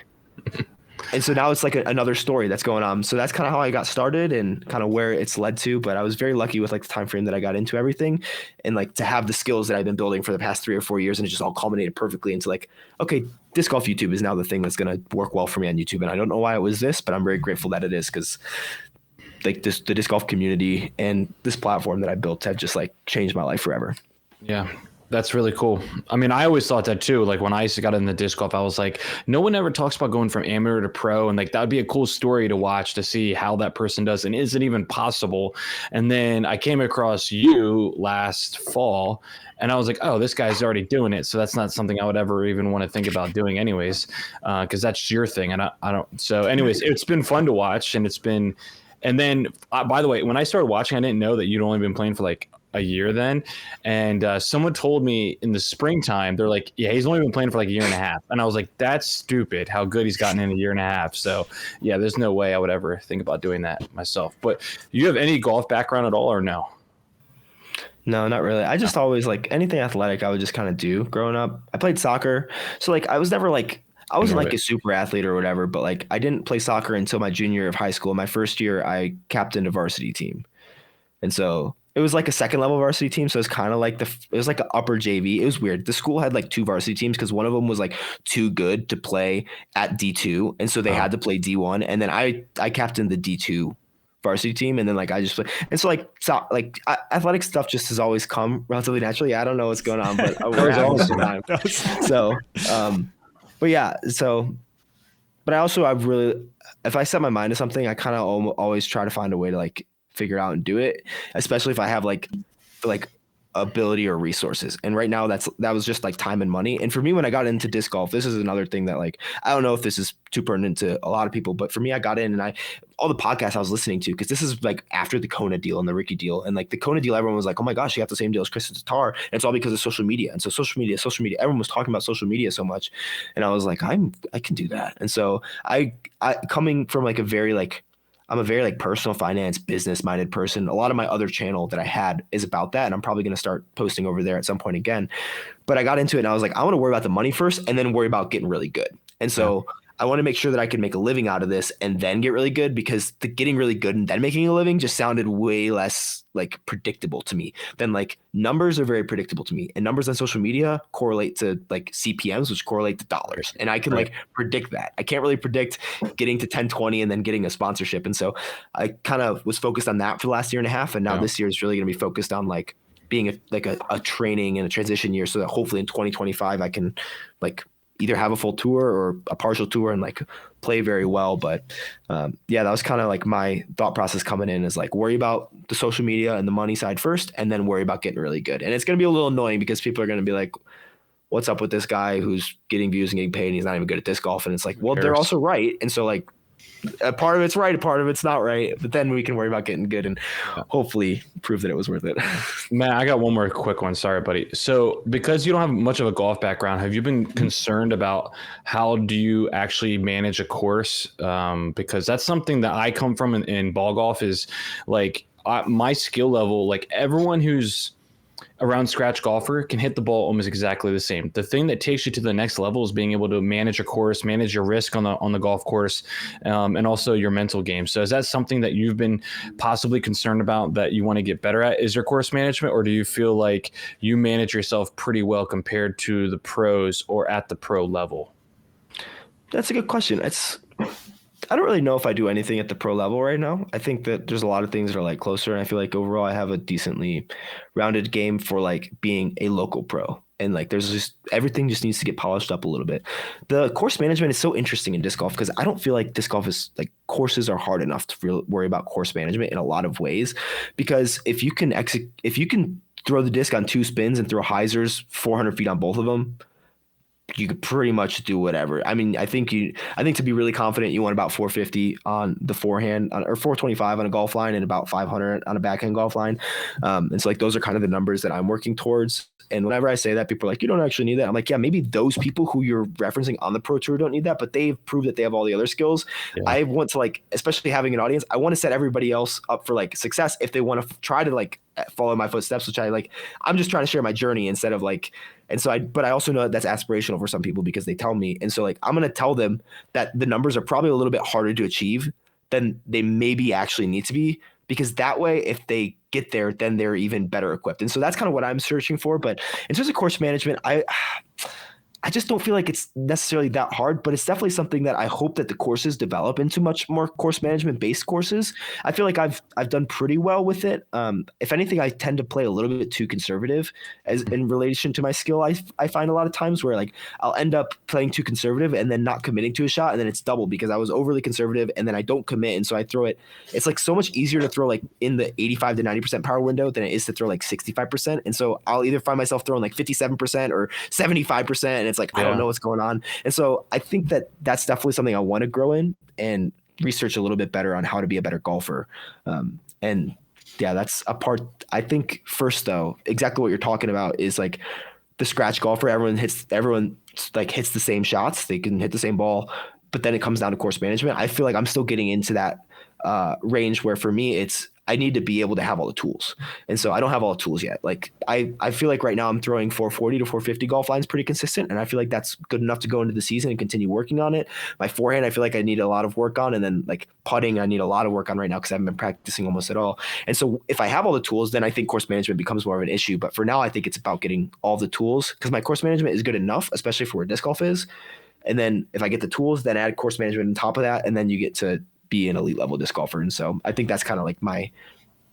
And so now it's like another story that's going on. So that's kind of how I got started and kind of where it's led to. But I was very lucky with like the time frame that I got into everything, and like to have the skills that I've been building for the past 3 or 4 years. And it just all culminated perfectly into like, okay, disc golf YouTube is now the thing that's going to work well for me on YouTube. And I don't know why it was this, but I'm very grateful that it is, because like the disc golf community and this platform that I built have just like changed my life forever. Yeah. That's really cool. I mean, I always thought that too. Like when I got into disc golf, I was like, no one ever talks about going from amateur to pro. And like, that would be a cool story to watch to see how that person does. And is it even possible? And then I came across you last fall and I was like, oh, this guy's already doing it. So that's not something I would ever even want to think about doing anyways. Cause that's your thing. And I don't, so anyways, it's been fun to watch and then by the way, when I started watching, I didn't know that you'd only been playing for like a year then. And someone told me in the springtime, they're like, yeah, he's only been playing for like a year and a half. And I was like, that's stupid how good he's gotten in a year and a half. So yeah, there's no way I would ever think about doing that myself. But you have any golf background at all or no? No, not really. I just always like anything athletic I would just kind of do growing up. I played soccer. So like I was never like I wasn't like a super athlete or whatever, but like I didn't play soccer until my junior year of high school. My first year I captained a varsity team. And so it was like a second level varsity team. So it's kind of like it was like an upper JV. It was weird. The school had like two varsity teams because one of them was like too good to play at D2. And so they had to play D1. And then I captained the D2 varsity team. And then like I just play. And so athletic stuff just has always come relatively naturally. I don't know what's going on, but we're having a good time. So, but yeah, but if I set my mind to something, I kind of always try to find a way to like figure it out and do it, especially if I have like ability or resources. And right now that was just like time and money. And for me, when I got into disc golf, this is another thing that like, I don't know if this is too pertinent to a lot of people, but for me, I got in and all the podcasts I was listening to, because this is like after the Kona deal and the Ricky deal. And like the Kona deal, everyone was like, oh my gosh, you have the same deal as Chris Tatar. And it's all because of social media. And so social media, everyone was talking about social media so much. And I was like, I can do that. And so I coming from like I'm a very like personal finance, business minded person. A lot of my other channel that I had is about that. And I'm probably going to start posting over there at some point again. But I got into it and I was like, I want to worry about the money first and then worry about getting really good. And so I want to make sure that I can make a living out of this and then get really good, because the getting really good and then making a living just sounded way less like predictable to me than like numbers are very predictable to me. And numbers on social media correlate to like CPMs, which correlate to dollars. And I can like predict that. I can't really predict getting to 1020 and then getting a sponsorship. And so I kind of was focused on that for the last year and a half. And now this year is really going to be focused on like being a training and a transition year, so that hopefully in 2025 I can like either have a full tour or a partial tour and like play very well. But yeah, that was kind of like my thought process coming in, is like worry about the social media and the money side first, and then worry about getting really good. And it's going to be a little annoying because people are going to be like, what's up with this guy who's getting views and getting paid and he's not even good at disc golf? And it's like, well, they're also right. And so like a part of it's right, a part of it's not right, but then we can worry about getting good and hopefully prove that it was worth it. Matt, I got one more quick one. Sorry, buddy. So because you don't have much of a golf background, have you been concerned about how do you actually manage a course? Because that's something that I come from in ball golf is like my skill level, like everyone who's around scratch golfer can hit the ball almost exactly the same. The thing that takes you to the next level is being able to manage a course, manage your risk on the golf course, and also your mental game. So is that something that you've been possibly concerned about that you want to get better at? Is your course management, or do you feel like you manage yourself pretty well compared to the pros or at the pro level? That's a good question. I don't really know if I do anything at the pro level right now. I think that there's a lot of things that are like closer, and I feel like overall I have a decently rounded game for like being a local pro. And like there's just everything just needs to get polished up a little bit. The course management is so interesting in disc golf because I don't feel like disc golf is like courses are hard enough to worry about course management in a lot of ways. Because if you can throw the disc on 2 spins and throw hyzers 400 feet on both of them, you could pretty much do whatever. I mean, I think to be really confident, you want about 450 on the forehand or 425 on a golf line and about 500 on a backhand golf line. And so like, those are kind of the numbers that I'm working towards. And whenever I say that, people are like, you don't actually need that. I'm like, yeah, maybe those people who you're referencing on the pro tour don't need that, but they've proved that they have all the other skills. Yeah. I want to like, especially having an audience, I want to set everybody else up for like success if they want to try to like follow my footsteps, which I'm just trying to share my journey instead of like, and so but I also know that's aspirational for some people because they tell me. And so like, I'm going to tell them that the numbers are probably a little bit harder to achieve than they maybe actually need to be, because that way, if they get there, then they're even better equipped. And so that's kind of what I'm searching for. But in terms of course management, I just don't feel like it's necessarily that hard, but it's definitely something that I hope that the courses develop into much more course management based courses. I feel like I've done pretty well with it. If anything, I tend to play a little bit too conservative as in relation to my skill. I find a lot of times where like I'll end up playing too conservative and then not committing to a shot, and then it's double because I was overly conservative and then I don't commit, and so I throw it. It's like so much easier to throw like in the 85 to 90% power window than it is to throw like 65%, and so I'll either find myself throwing like 57% or 75%. It's like, I don't know what's going on. And so I think that that's definitely something I want to grow in and research a little bit better on how to be a better golfer. And yeah, that's a part. I think first though, exactly what you're talking about is like the scratch golfer. Everyone hits the same shots. They can hit the same ball, but then it comes down to course management. I feel like I'm still getting into that range where for me, I need to be able to have all the tools. And so I don't have all the tools yet. Like I feel like right now I'm throwing 440 to 450 golf lines pretty consistent. And I feel like that's good enough to go into the season and continue working on it. My forehand, I feel like I need a lot of work on. And then like putting, I need a lot of work on right now because I haven't been practicing almost at all. And so if I have all the tools, then I think course management becomes more of an issue. But for now, I think it's about getting all the tools because my course management is good enough, especially for where disc golf is. And then if I get the tools, then add course management on top of that. And then you get to be an elite level disc golfer. And so I think that's kind of like my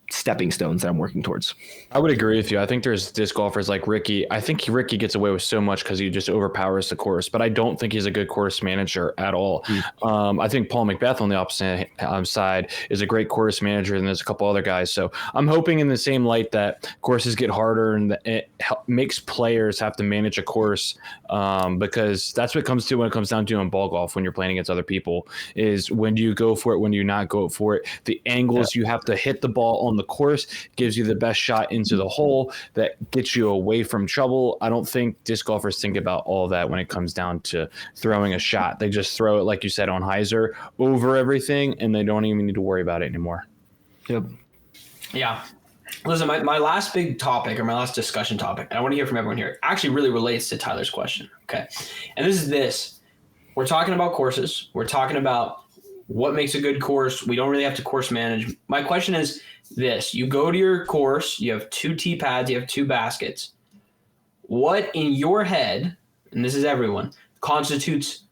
stepping stones that I'm working towards. I would agree with you. I think there's disc golfers like Ricky. I think Ricky gets away with so much because he just overpowers the course, but I don't think he's a good course manager at all. I think Paul Macbeth on the opposite side is a great course manager, and there's a couple other guys. So I'm hoping in the same light that courses get harder and it makes players have to manage a course because that's what it comes to when it comes down to in ball golf when you're playing against other people is when do you go for it, when do you not go for it, the angles you have to hit the ball on the course gives you the best shot into the hole that gets you away from trouble. I don't think disc golfers think about all that when it comes down to throwing a shot. They just throw it, like you said, on hyzer over everything, and they don't even need to worry about it anymore. Yep. Yeah. Listen, my last big topic or my last discussion topic, and I want to hear from everyone here, actually really relates to Tyler's question. Okay. And this is this. We're talking about courses. We're talking about what makes a good course. We don't really have to course manage. My question is this. You go to your course, you have 2 tee pads, you have 2 baskets. What in your head, and this is everyone, constitutes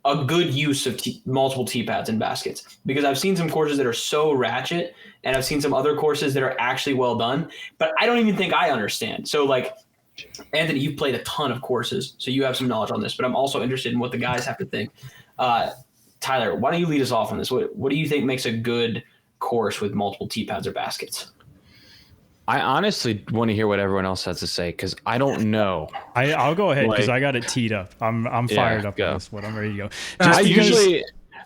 a good use of multiple tee pads and baskets? Because I've seen some courses that are so ratchet, and I've seen some other courses that are actually well done, but I don't even think I understand. So like, Anthony, you've played a ton of courses, so you have some knowledge on this, but I'm also interested in what the guys have to think. Tyler, why don't you lead us off on this? What do you think makes a good course with multiple tee pads or baskets? I honestly want to hear what everyone else has to say because I don't know. I'll go ahead because I got it teed up. I'm fired up on this one. I'm ready to go.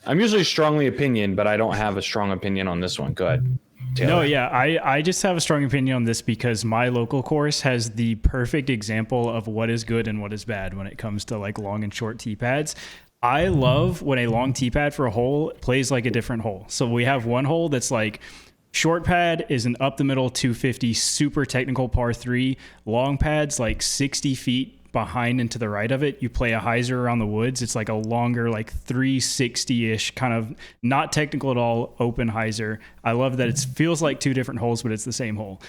I'm usually strongly opinion, but I don't have a strong opinion on this one. Go ahead, Taylor. No, yeah, I just have a strong opinion on this because my local course has the perfect example of what is good and what is bad when it comes to like long and short tee pads. I love when a long tee pad for a hole plays like a different hole. So we have one hole that's like short pad is an up the middle 250 super technical par 3. Long pad's like 60 feet behind and to the right of it. You play a hyzer around the woods. It's like a longer, like 360-ish kind of not technical at all, open hyzer. I love that it feels like 2 different holes, but it's the same hole.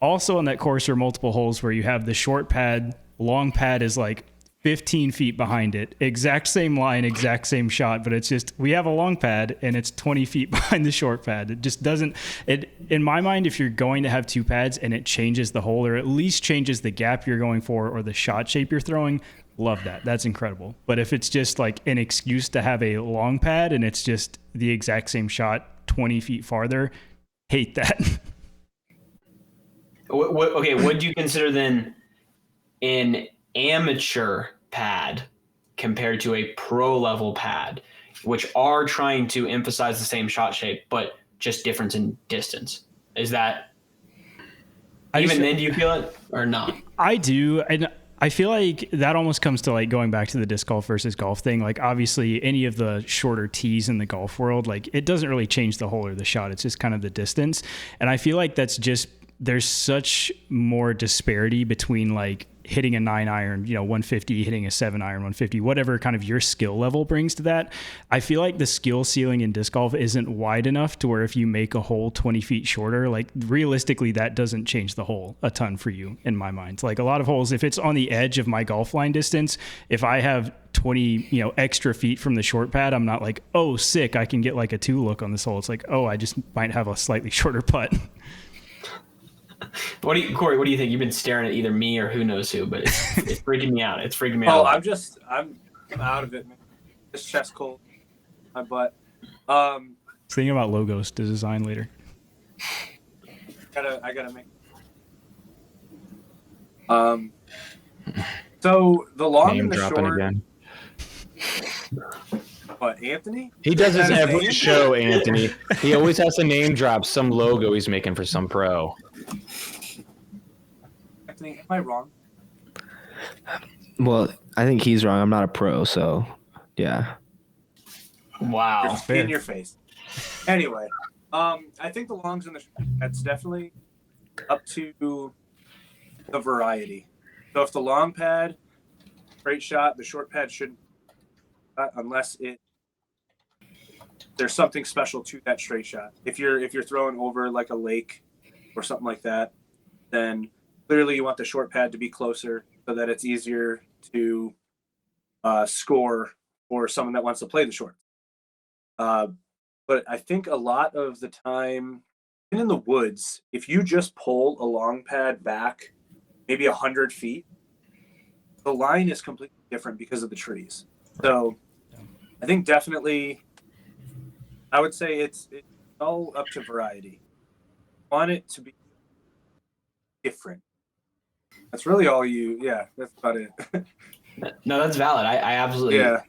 Also on that course are multiple holes where you have the short pad, long pad is like 15 feet behind it, exact same line, exact same shot, but it's just, we have a long pad and it's 20 feet behind the short pad. It just doesn't, in my mind, if you're going to have 2 pads and it changes the hole or at least changes the gap you're going for or the shot shape you're throwing, love that. That's incredible. But if it's just like an excuse to have a long pad and it's just the exact same shot 20 feet farther, hate that. Okay, what do you consider then an amateur pad compared to a pro level pad, which are trying to emphasize the same shot shape but just difference in distance? Is that then do you feel it or not? I do, and I feel like that almost comes to like going back to the disc golf versus golf thing. Like obviously any of the shorter tees in the golf world, like it doesn't really change the hole or the shot. It's just kind of the distance. And I feel like that's just there's such more disparity between like hitting a 9 iron, 150, hitting a 7 iron, 150, whatever kind of your skill level brings to that. I feel like the skill ceiling in disc golf isn't wide enough to where if you make a hole 20 feet shorter, like realistically, that doesn't change the hole a ton for you in my mind. Like a lot of holes, if it's on the edge of my golf line distance, if I have 20, extra feet from the short pad, I'm not like, oh, sick, I can get like a 2 look on this hole. It's like, oh, I just might have a slightly shorter putt. Corey, what do you think? You've been staring at either me or who knows who, but it's freaking me out. It's freaking me out. I'm out of it, man. This chest cold. My butt. Thinking about logos to design later. I gotta make. So the long Name and the dropping short. again. What, Anthony? He does this Is that his every name? show, Anthony. He always has to name drop some logo he's making for some pro. Anthony, am I wrong? Well, I think he's wrong. I'm not a pro, so yeah. Wow. In your face. Anyway, I think the longs and the short, that's definitely up to the variety. So if the long pad, straight shot, the short pad shouldn't, unless there's something special to that straight shot. If you're throwing over like a lake or something like that, then clearly you want the short pad to be closer so that it's easier to score for someone that wants to play the short. But I think a lot of the time, even in the woods, if you just pull a long pad back maybe 100 feet, the line is completely different because of the trees. So I think definitely, I would say it's all up to variety. Want it to be different. That's really all that's about it. No, that's valid. I absolutely. Yeah.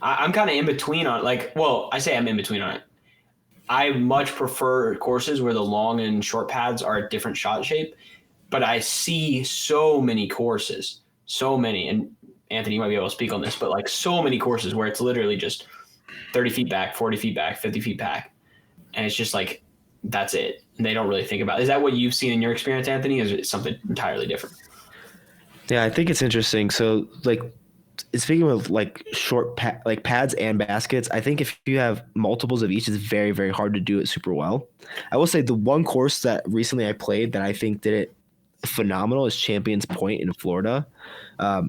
I'm kind of in between on I say I'm in between on it. I much prefer courses where the long and short pads are a different shot shape, but I see so many courses, and Anthony, you might be able to speak on this, but like so many courses where it's literally just 30 feet back, 40 feet back, 50 feet back. And it's just like, that's it. And they don't really think about it. Is that what you've seen in your experience, Anthony? Or is it something entirely different? Yeah, I think it's interesting. So like, speaking of like short pads and baskets, I think if you have multiples of each, it's very, very hard to do it super well. I will say the one course that recently I played that I think did it phenomenal is Champions Point in Florida.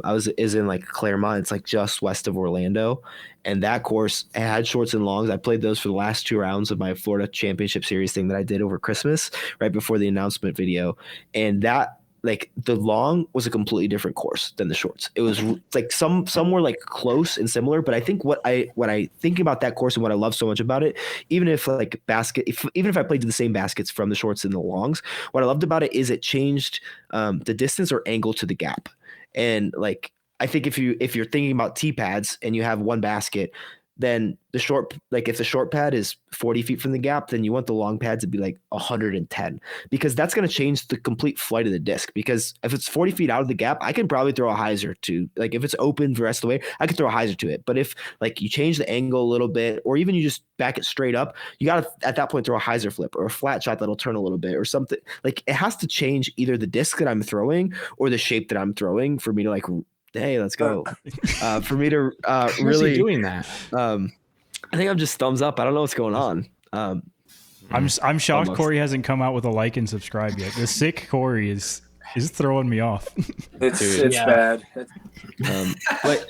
Is in like Claremont. It's like just west of Orlando, and that course had shorts and longs. I played those for the last 2 rounds of my Florida Championship Series thing that I did over Christmas, right before the announcement video, and that. Like the long was a completely different course than the shorts. It was like some were like close and similar, but I think what I think about that course and what I love so much about it, even if I played the same baskets from the shorts and the longs, what I loved about it is it changed the distance or angle to the gap. And like I think if you're thinking about tee pads and you have one basket, then if the short pad is 40 feet from the gap, then you want the long pad to be like 110, because that's going to change the complete flight of the disc. Because if it's 40 feet out of the gap, I can probably throw a hyzer to, like, if it's open the rest of the way, I could throw a hyzer to it. But if like you change the angle a little bit, or even you just back it straight up, you got to at that point throw a hyzer flip or a flat shot that'll turn a little bit or something. Like it has to change either the disc that I'm throwing or the shape that I'm throwing for me to like, hey, let's go. For me to really doing that. I think I'm just thumbs up. I don't know what's going on. I'm shocked almost. Corey hasn't come out with a like and subscribe yet. The sick Corey is throwing me off. It's bad. But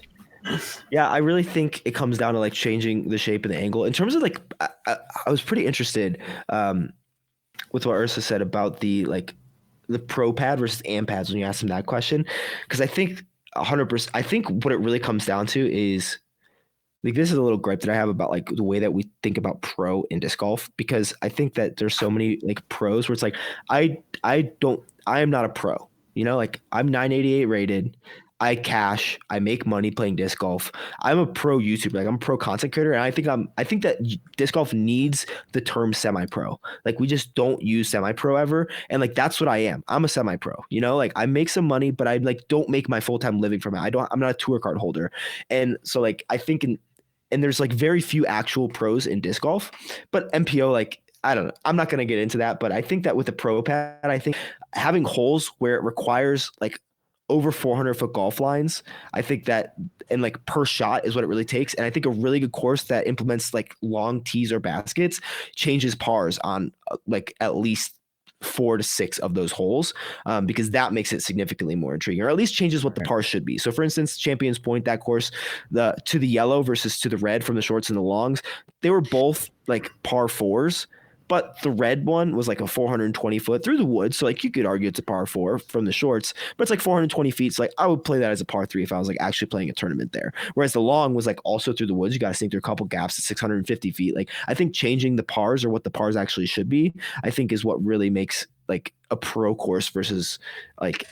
yeah, I really think it comes down to like changing the shape and the angle. In terms of like, I was pretty interested with what Ursa said about the pro pad versus am pads when you asked him that question, because I think 100%. I think what it really comes down to is, like, this is a little gripe that I have about like the way that we think about pro in disc golf, because I think that there's so many like pros where it's like I am not a pro, like I'm 988 rated, I cash, I make money playing disc golf. I'm a pro YouTuber, like I'm a pro content creator, and I think that disc golf needs the term semi-pro. Like we just don't use semi-pro ever, and like that's what I am. I'm a semi-pro. Like I make some money, but I like don't make my full-time living from it. I'm not a tour card holder, and so like I think and there's like very few actual pros in disc golf, but MPO like I don't know. I'm not going to get into that, but I think that with the pro pad, I think having holes where it requires like over 400-foot golf lines, I think that, and like per shot is what it really takes. And I think a really good course that implements like long tees or baskets changes pars on like at least 4 to 6 of those holes, because that makes it significantly more intriguing, or at least changes what the par should be. So for instance, Champions Point, that course, to the yellow versus to the red from the shorts and the longs, they were both like par 4s, but the red one was like a 420 foot through the woods. So like you could argue it's a par 4 from the shorts, but it's like 420 feet. So like I would play that as a par 3 if I was like actually playing a tournament there. Whereas the long was like also through the woods. You got to sink through a couple gaps at 650 feet. Like I think changing the pars, or what the pars actually should be, I think is what really makes like a pro course versus like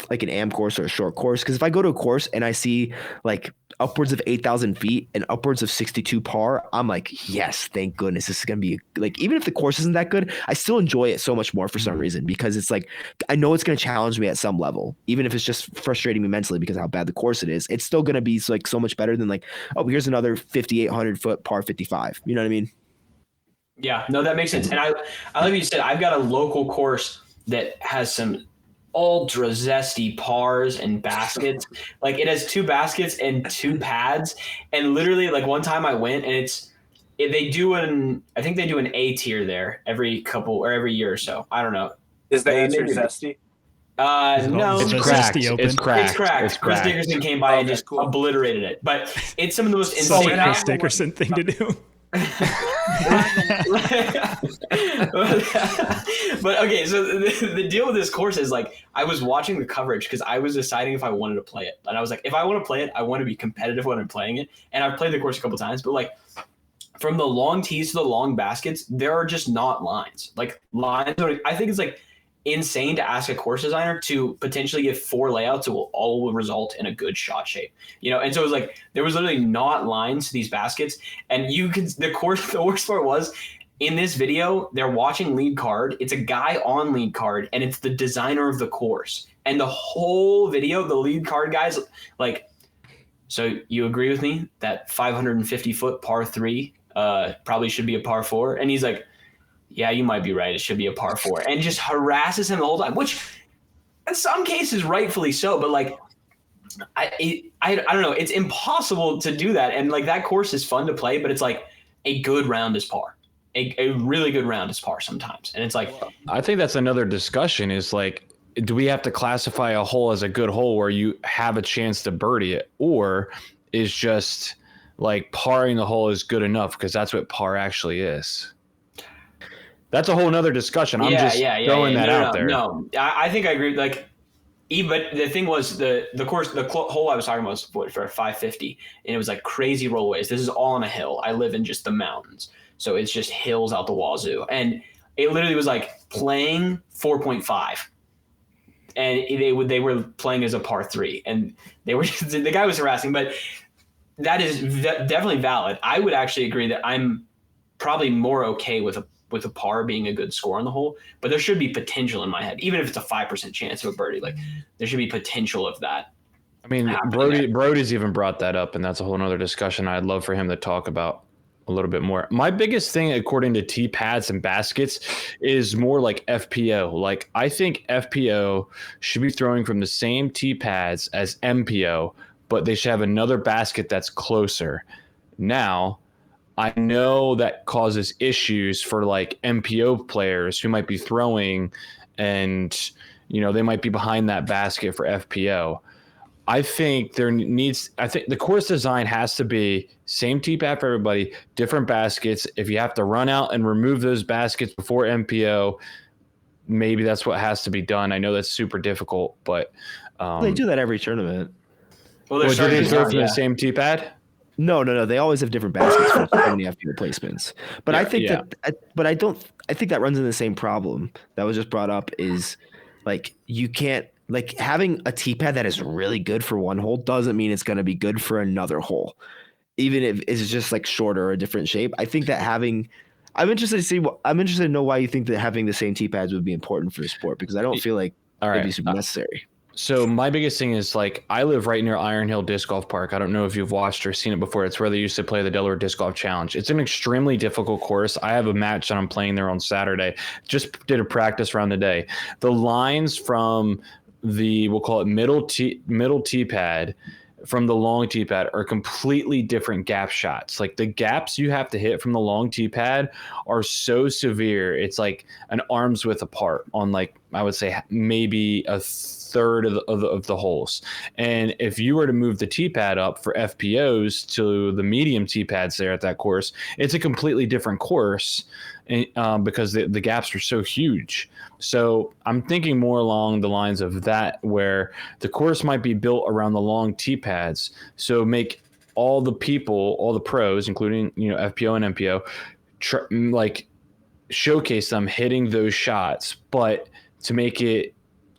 like an AM course or a short course. Because if I go to a course and I see like upwards of 8,000 feet and upwards of 62 par, I'm like, yes, thank goodness. This is going to be like, even if the course isn't that good, I still enjoy it so much more for some reason, because it's like, I know it's going to challenge me at some level, even if it's just frustrating me mentally because of how bad the course it is. It's still going to be like so much better than like, oh, here's another 5,800 foot par 55. You know what I mean? Yeah, no, that makes sense. And I like what you said. I've got a local course that has some ultra zesty pars and baskets. Like it has 2 baskets and 2 pads. And literally, like one time I went, and I think they do an A tier there every couple or every year or so. I don't know. Is the A tier zesty? No, It's cracked. zesty open. It's cracked. It's cracked. Chris Dickerson came by and just obliterated it. But it's some of the most insane. Chris Dickerson thing to do. But okay, so the deal with this course is like I was watching the coverage because I was deciding if I wanted to play it, and I was like, if I want to play it, I want to be competitive when I'm playing it. And I've played the course a couple times, but like from the long tees to the long baskets, there are just not lines. Like lines are, I think it's like insane to ask a course designer to potentially give 4 layouts that will all result in a good shot shape, and so it was like there was literally not lines to these baskets, and the worst part was in this video they're watching lead card. It's a guy on lead card, and it's the designer of the course, and the whole video the lead card guy's like, so you agree with me that 550 foot par 3 probably should be a par 4? And he's like, yeah, you might be right. It should be a par 4, and just harasses him the whole time, which in some cases rightfully so. But like, I don't know. It's impossible to do that. And like that course is fun to play, but it's like a good round is par. A really good round is par sometimes. And it's like, I think that's another discussion is like, do we have to classify a hole as a good hole where you have a chance to birdie it, or is just like parring the hole is good enough? Because that's what par actually is. That's a whole nother discussion. I'm just throwing that out there. No, I think I agree. Like, but the thing was the course, the hole I was talking about was for 550, and it was like crazy rollways. This is all on a hill. I live in just the mountains, so it's just hills out the wazoo, and it literally was like playing 4.5, and they were playing as a par 3, and they were the guy was harassing, but that is definitely valid. I would actually agree that I'm probably more okay with a par being a good score on the hole, but there should be potential in my head, even if it's a 5% chance of a birdie. Like there should be potential of that. I mean, Brody's even brought that up, and that's a whole nother discussion I'd love for him to talk about a little bit more. My biggest thing, according to tee pads and baskets, is more like FPO. Like I think FPO should be throwing from the same tee pads as MPO, but they should have another basket that's closer. Now, I know that causes issues for like MPO players who might be throwing and, they might be behind that basket for FPO. I think the course design has to be same tee pad for everybody, different baskets. If you have to run out and remove those baskets before MPO, maybe that's what has to be done. I know that's super difficult, but they do that every tournament. Well, do they throw from the same tee pad? No. They always have different baskets for so many FPO placements. But I think I think that runs into the same problem that was just brought up is like you can't like having a tee pad that is really good for one hole doesn't mean it's going to be good for another hole, even if it's just like shorter or a different shape. I think that I'm interested to know why you think that having the same tee pads would be important for the sport, because I don't feel like it'd be super necessary. So my biggest thing is like I live right near Iron Hill Disc Golf Park. I don't know if you've watched or seen it before. It's where they used to play the Delaware Disc Golf Challenge. It's an extremely difficult course. I have a match that I'm playing there on Saturday. Just did a practice round today. The lines from we'll call it middle tee pad from the long tee pad are completely different gap shots. Like the gaps you have to hit from the long tee pad are so severe. It's like an arm's width apart on like, I would say maybe a third of the holes. And if you were to move the tee pad up for FPOs to the medium tee pads there at that course, it's a completely different course because the gaps are so huge. So I'm thinking more along the lines of that, where the course might be built around the long tee pads. So make all the people, all the pros, including FPO and MPO, like showcase them hitting those shots, but to make it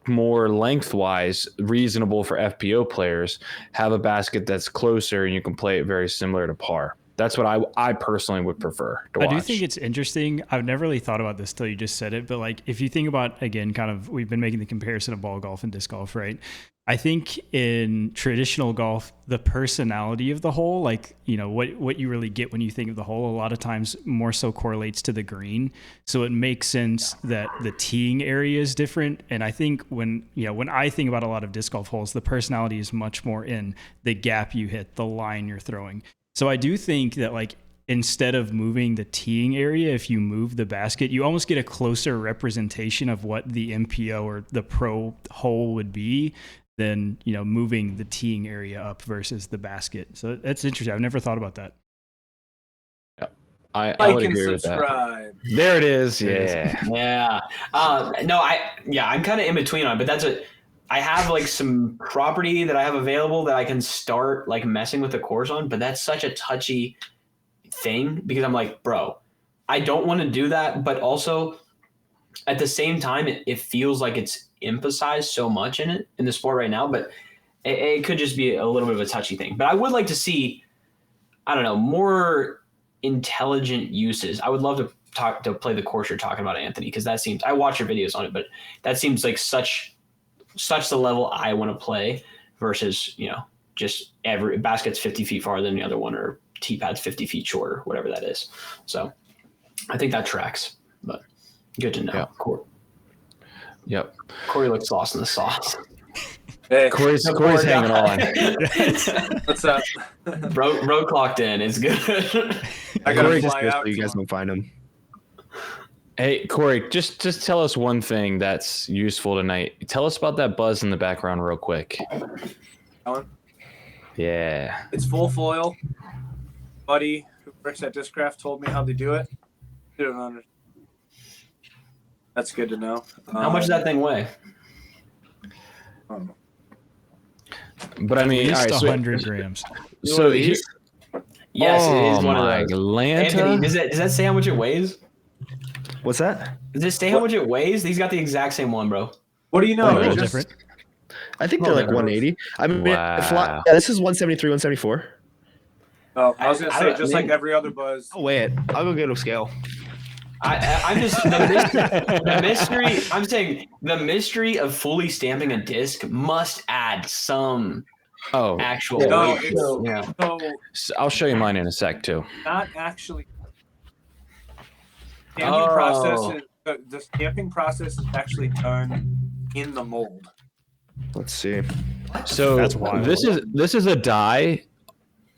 more lengthwise reasonable for FPO players, have a basket that's closer and you can play it very similar to par. That's what I personally would prefer to watch. I do think it's interesting. I've never really thought about this till you just said it, but like if you think about, again, kind of, we've been making the comparison of ball golf and disc golf, right? I think in traditional golf, the personality of the hole, like, what you really get when you think of the hole, a lot of times more so correlates to the green. So it makes sense that the teeing area is different. And I think when I think about a lot of disc golf holes, the personality is much more in the gap you hit, the line you're throwing. So I do think that like instead of moving the teeing area, if you move the basket, you almost get a closer representation of what the MPO or the pro hole would be than, moving the teeing area up versus the basket. So that's interesting. I've never thought about that. Yeah, I would agree with that. There it is. Yeah. Yeah. I'm kind of in between on it, but I have like some property that I have available that I can start like messing with the course on, but that's such a touchy thing because I'm like, bro, I don't want to do that. But also at the same time, it feels like it's emphasized so much in the sport right now, but it could just be a little bit of a touchy thing. But I would like to see, I don't know, more intelligent uses. I would love to play the course you're talking about, Anthony, because I watch your videos on it, but that seems like such the level I want to play versus, just every basket's 50 feet farther than the other one or tee pad's 50 feet shorter, whatever that is. So I think that tracks, but good to know. Yeah. Yep. Corey looks lost in the sauce. Hey, Corey's hanging on. What's up? Bro clocked in. It's good. I gotta fly out. So you guys don't find him. Hey, Corey, just tell us one thing that's useful tonight. Tell us about that buzz in the background real quick. Alan? Yeah. It's full foil. Buddy who works at Discraft told me how they do it. I don't understand. That's good to know. How much does that thing weigh? But I mean, at least all right, 100 grams. So yes, it is one of those. Anthony, does that say how much it weighs? What's that? Does it say how much it weighs? He's got the exact same one, bro. What do you know? A little different. I think they're like 180. I mean, Wow. this is 173, 174. Oh, I was gonna say just like every other buzz. I'll weigh it. I'll go get a scale. I'm just the mystery. I'm saying the mystery of fully stamping a disc must add some actual weight. So I'll show you mine in a sec too. Not actually. Stamping process. The stamping process is actually done in the mold. Let's see. So That's wild. This is a die.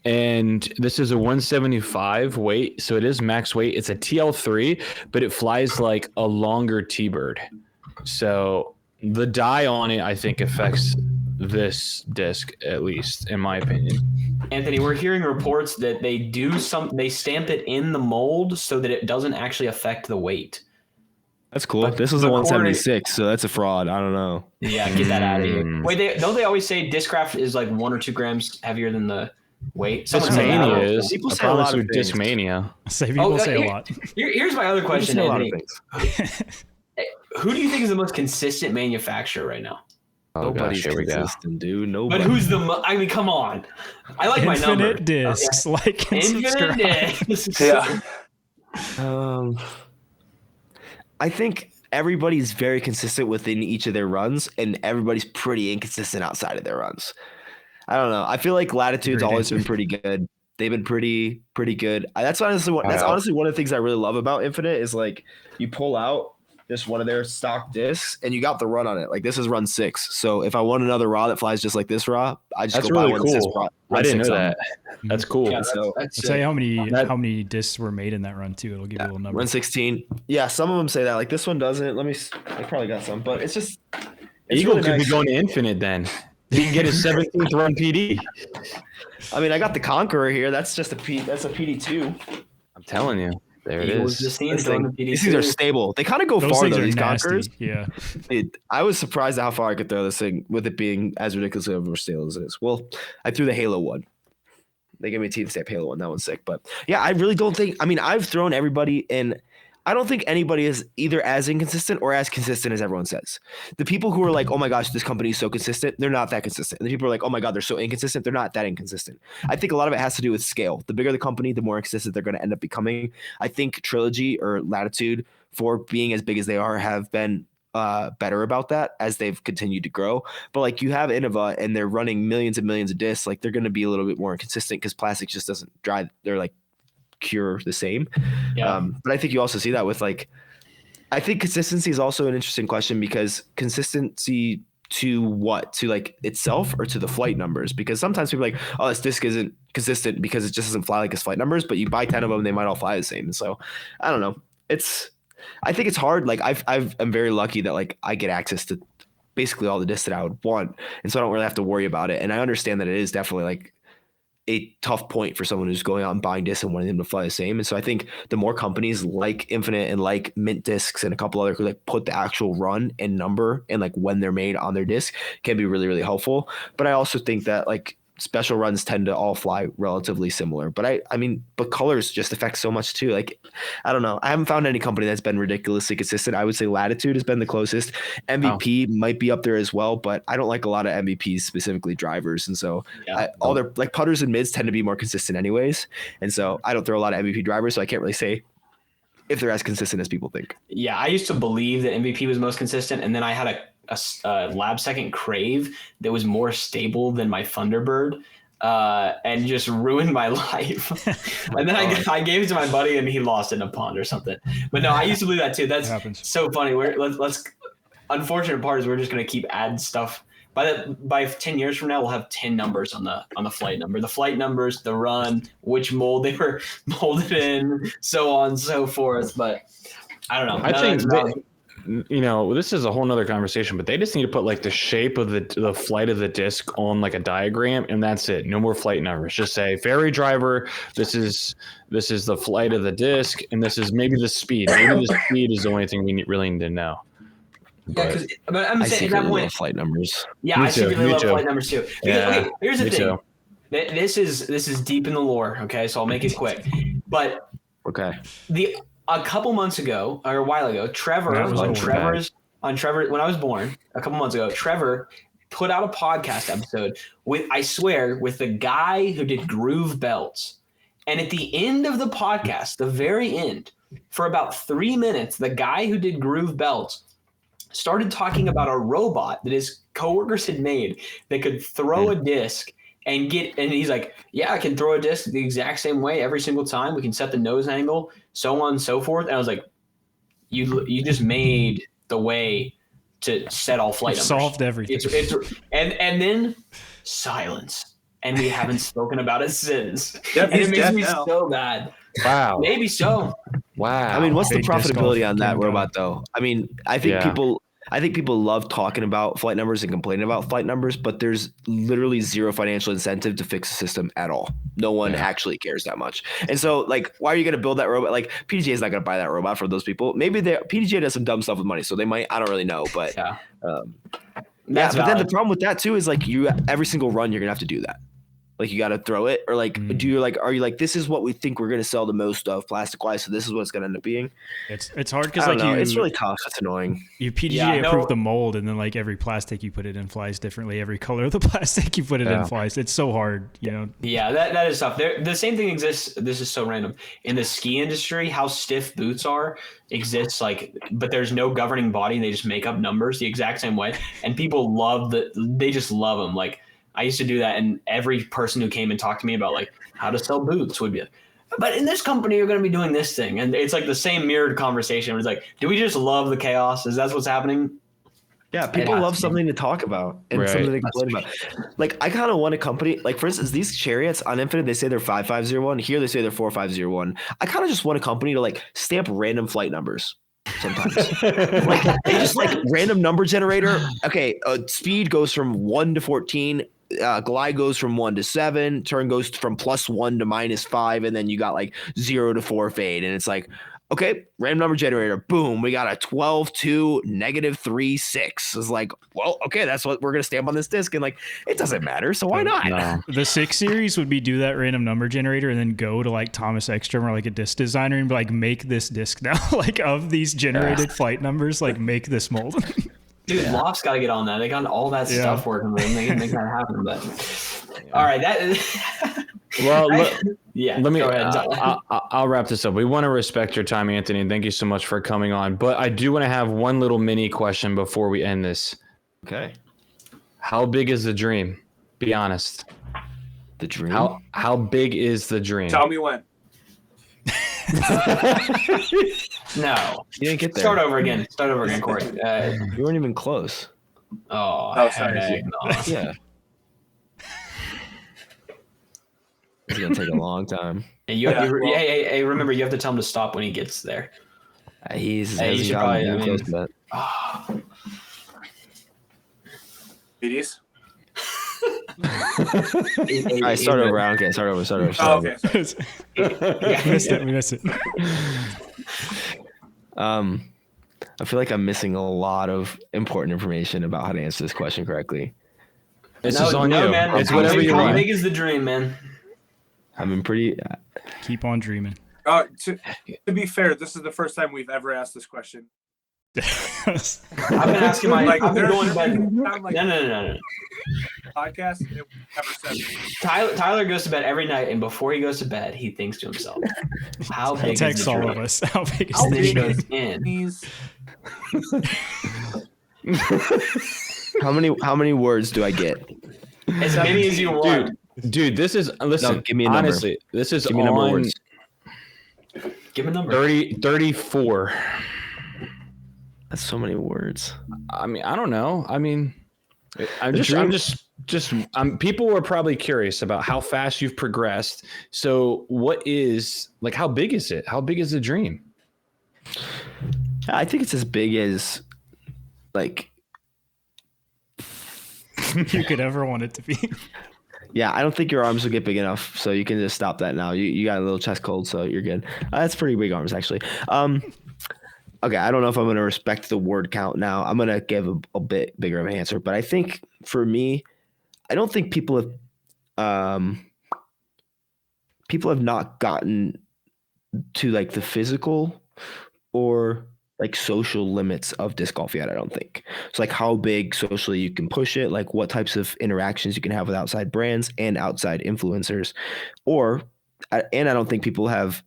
And this is a 175 weight, so it is max weight. It's a TL3, but it flies like a longer T-bird. So the die on it, I think, affects this disc, at least, in my opinion. Anthony, we're hearing reports that they stamp it in the mold so that it doesn't actually affect the weight. That's cool. This was a 176, so that's a fraud. I don't know. Yeah, get that out of here. Wait, don't they always say Discraft is like 1 or 2 grams heavier than the weight? Discmania is. People I say a lot promise you, of things. Discmania. People say a lot. Here's my other question, People say a lot of Anthony. things. Who do you think is the most consistent manufacturer right now? Oh, Nobody's gosh, here we go. consistent, dude. Nobody. But who's I mean, come on. I like my number. Infinite discs, like and subscribe. Infinite discs. Yeah. I think everybody's very consistent within each of their runs, and everybody's pretty inconsistent outside of their runs. I don't know. I feel like Latitude's Great always answer. been pretty good. They've been pretty good. That's honestly one of the things I really love about Infinite is like you pull out just one of their stock discs and you got the run on it. Like this is run 6. So if I want another raw that flies just like this raw, I just That's go buy really one that says cool. run I didn't 6 know on that. That's cool. Yeah, So I'll tell you how many discs were made in that run too. It'll give you a little number. run 16. Yeah, some of them say that. Like this one doesn't. Let me. I probably got some, but it's just. It's Eagle really could nice. be going to Infinite then. He can get his 17th run PD. I mean, I got the Conqueror here. That's just a P. That's a PD2. I'm telling you. There it Eagles is. just seen throwing the These things are PD2. stable. They kind of go Those far things though. are These nasty. Conquerors. Yeah. I was surprised at how far I could throw this thing with it being as ridiculously overstable as it is. Well, I threw the Halo one. They gave me a Team Stamp Halo one. That one's sick. But yeah, I really don't think. I mean, I've thrown everybody in. I don't think anybody is either as inconsistent or as consistent as everyone says. The people who are like, oh my gosh, this company is so consistent, they're not that consistent. And the people are like, oh my God, they're so inconsistent, they're not that inconsistent. I think a lot of it has to do with scale. The bigger the company, the more inconsistent they're going to end up becoming. I think Trilogy or Latitude, for being as big as they are, have been better about that as they've continued to grow. But like you have Innova and they're running millions and millions of discs, like they're going to be a little bit more inconsistent because plastic just doesn't dry. They're like cure the same. Yeah. But I think you also see that with like, I think consistency is also an interesting question because consistency to what? To like itself or to the flight numbers? Because sometimes people are like, oh, this disc isn't consistent because it just doesn't fly like its flight numbers, but you buy 10 of them, they might all fly the same. And so I don't know. I think it's hard. Like I'm very lucky that like I get access to basically all the discs that I would want. And so I don't really have to worry about it. And I understand that it is definitely like a tough point for someone who's going out and buying discs and wanting them to fly the same. And so I think the more companies like Infinite and like Mint Discs and a couple other who like put the actual run and number and like when they're made on their disc can be really, really helpful. But I also think that like special runs tend to all fly relatively similar. But I mean, colors just affect so much too. Like, I don't know. I haven't found any company that's been ridiculously consistent. I would say Latitude has been the closest. MVP might be up there as well, but I don't like a lot of MVPs, specifically drivers. And so all their like putters and mids tend to be more consistent anyways. And so I don't throw a lot of MVP drivers, so I can't really say if they're as consistent as people think. Yeah, I used to believe that MVP was most consistent, and then I had a lab second Crave that was more stable than my Thunderbird, and just ruined my life. And then I gave it to my buddy, and he lost it in a pond or something. But no, I used to believe that too. That's so funny. Let's unfortunate part is we're just gonna keep adding stuff. By 10 years from now, we'll have 10 numbers on the flight number, the flight numbers, the run, which mold they were molded in, so on and so forth. But I don't know. I think this is a whole nother conversation, but they just need to put like the shape of the flight of the disc on like a diagram, and that's it. No more flight numbers. Just say ferry driver. This is the flight of the disc, and this is maybe the speed. Maybe the speed is the only thing we really need to know. Yeah, but I'm saying at that point, flight numbers. Yeah, I secretly love flight numbers too. Because, okay, here's the thing. Too. This is deep in the lore. Okay, so I'll make it quick. But a couple months ago or a while ago, Trevor when I was born a couple months ago, Trevor put out a podcast episode with the guy who did groove belts. And at the end of the podcast, the very end, for about 3 minutes, the guy who did groove belts started talking about a robot that his coworkers had made that could throw a disc and he's like, yeah, I can throw a disc the exact same way every single time. We can set the nose angle, so on and so forth. And I was like, you just made the way to set all flight numbers. Solved everything. And then silence. And we haven't spoken about it since. Yep, and it makes me now. so bad. Wow. Maybe so. Wow. I mean, what's the Big disc profitability golf on that game robot though? I mean, I think people love talking about flight numbers and complaining about flight numbers, but there's literally zero financial incentive to fix the system at all. No one actually cares that much. And so like, why are you going to build that robot? Like PDGA is not going to buy that robot for those people. Maybe PDGA does some dumb stuff with money, so they might, I don't really know, but That's but then the problem with that too is like every single run, you're going to have to do that. Like you got to throw it, or like are you like, this is what we think we're going to sell the most of plastic wise, so this is what it's going to end up being? It's hard because I don't like know. It's really tough. It's annoying. You PGA approve the mold, and then like every plastic you put it in flies differently. Every color of the plastic you put it in flies. It's so hard, you know. Yeah, that is tough. The same thing exists. This is so random in the ski industry. How stiff boots are exists but there's no governing body. They just make up numbers the exact same way, and people love they just love them. Like I used to do that, and every person who came and talked to me about like how to sell boots would be like, but in this company, you're going to be doing this thing. And it's like the same mirrored conversation. It's like, do we just love the chaos? Is that what's happening? Yeah, people love something to talk about and something to complain about. Like, I kind of want a company, like, for instance, these chariots on Infinite, they say they're 5501. Here, they say they're 4501. I kind of just want a company to, like, stamp random flight numbers sometimes. Like, they just, like, random number generator. Okay, speed goes from 1 to 14. Glide goes from 1 to 7, turn goes from +1 to -5, and then you got like 0 to 4 fade, and it's like, okay, random number generator, boom, we got a 12 2 -3 6. It's like, well, okay, that's what we're gonna stamp on this disc, and like, it doesn't matter, so why not? No. The 6 series would be do that random number generator and then go to like Thomas Ekstrom or like a disc designer and be like, make this disc now, like of these generated flight numbers, like make this mold. Dude, Loft's got to get on that. They got all that stuff working with them. They can make that happen. But all right, Well, yeah. Let me. Go ahead. I'll wrap this up. We want to respect your time, Anthony, and thank you so much for coming on. But I do want to have one little mini question before we end this. Okay. How big is the dream? Be honest. The dream? How big is the dream? Tell me when. No. You didn't get there. Start over again, Corey. You weren't even close. Oh, sorry. Yeah. It's gonna take a long time. And hey, remember, you have to tell him to stop when he gets there. You should gotten probably, close to that. BDs? All right, start over. Okay, start over. Oh, okay. We missed it. I feel like I'm missing a lot of important information about how to answer this question correctly. This is on you. Man. It's whatever you How want. big is the dream, man? I've been pretty. Keep on dreaming. To be fair, this is the first time we've ever asked this question. I've been asking I've been going back. No. Podcast, it never said. Tyler goes to bed every night, and before he goes to bed, he thinks to himself, "How big is Text the all dream? of us. How big is How the big dream? is in?" How many words do I get? As many as you want. Dude, this is listen. No, give me a number. Honestly, this is Give me a number of on words. Give a number. 34. That's so many words. I mean, I don't know. I mean, people were probably curious about how fast you've progressed. So what is, like, how big is it? How big is the dream? I think it's as big as, like, You could ever want it to be. yeah, I don't think your arms will get big enough, so you can just stop that now. You got a little chest cold, so you're good. That's pretty big arms, actually. Okay, I don't know if I'm going to respect the word count now. I'm going to give a bit bigger of an answer, but I think for me, I don't think people have not gotten to like the physical or like social limits of disc golf yet. I don't think it's like how big socially you can push it, like what types of interactions you can have with outside brands and outside influencers, and I don't think people have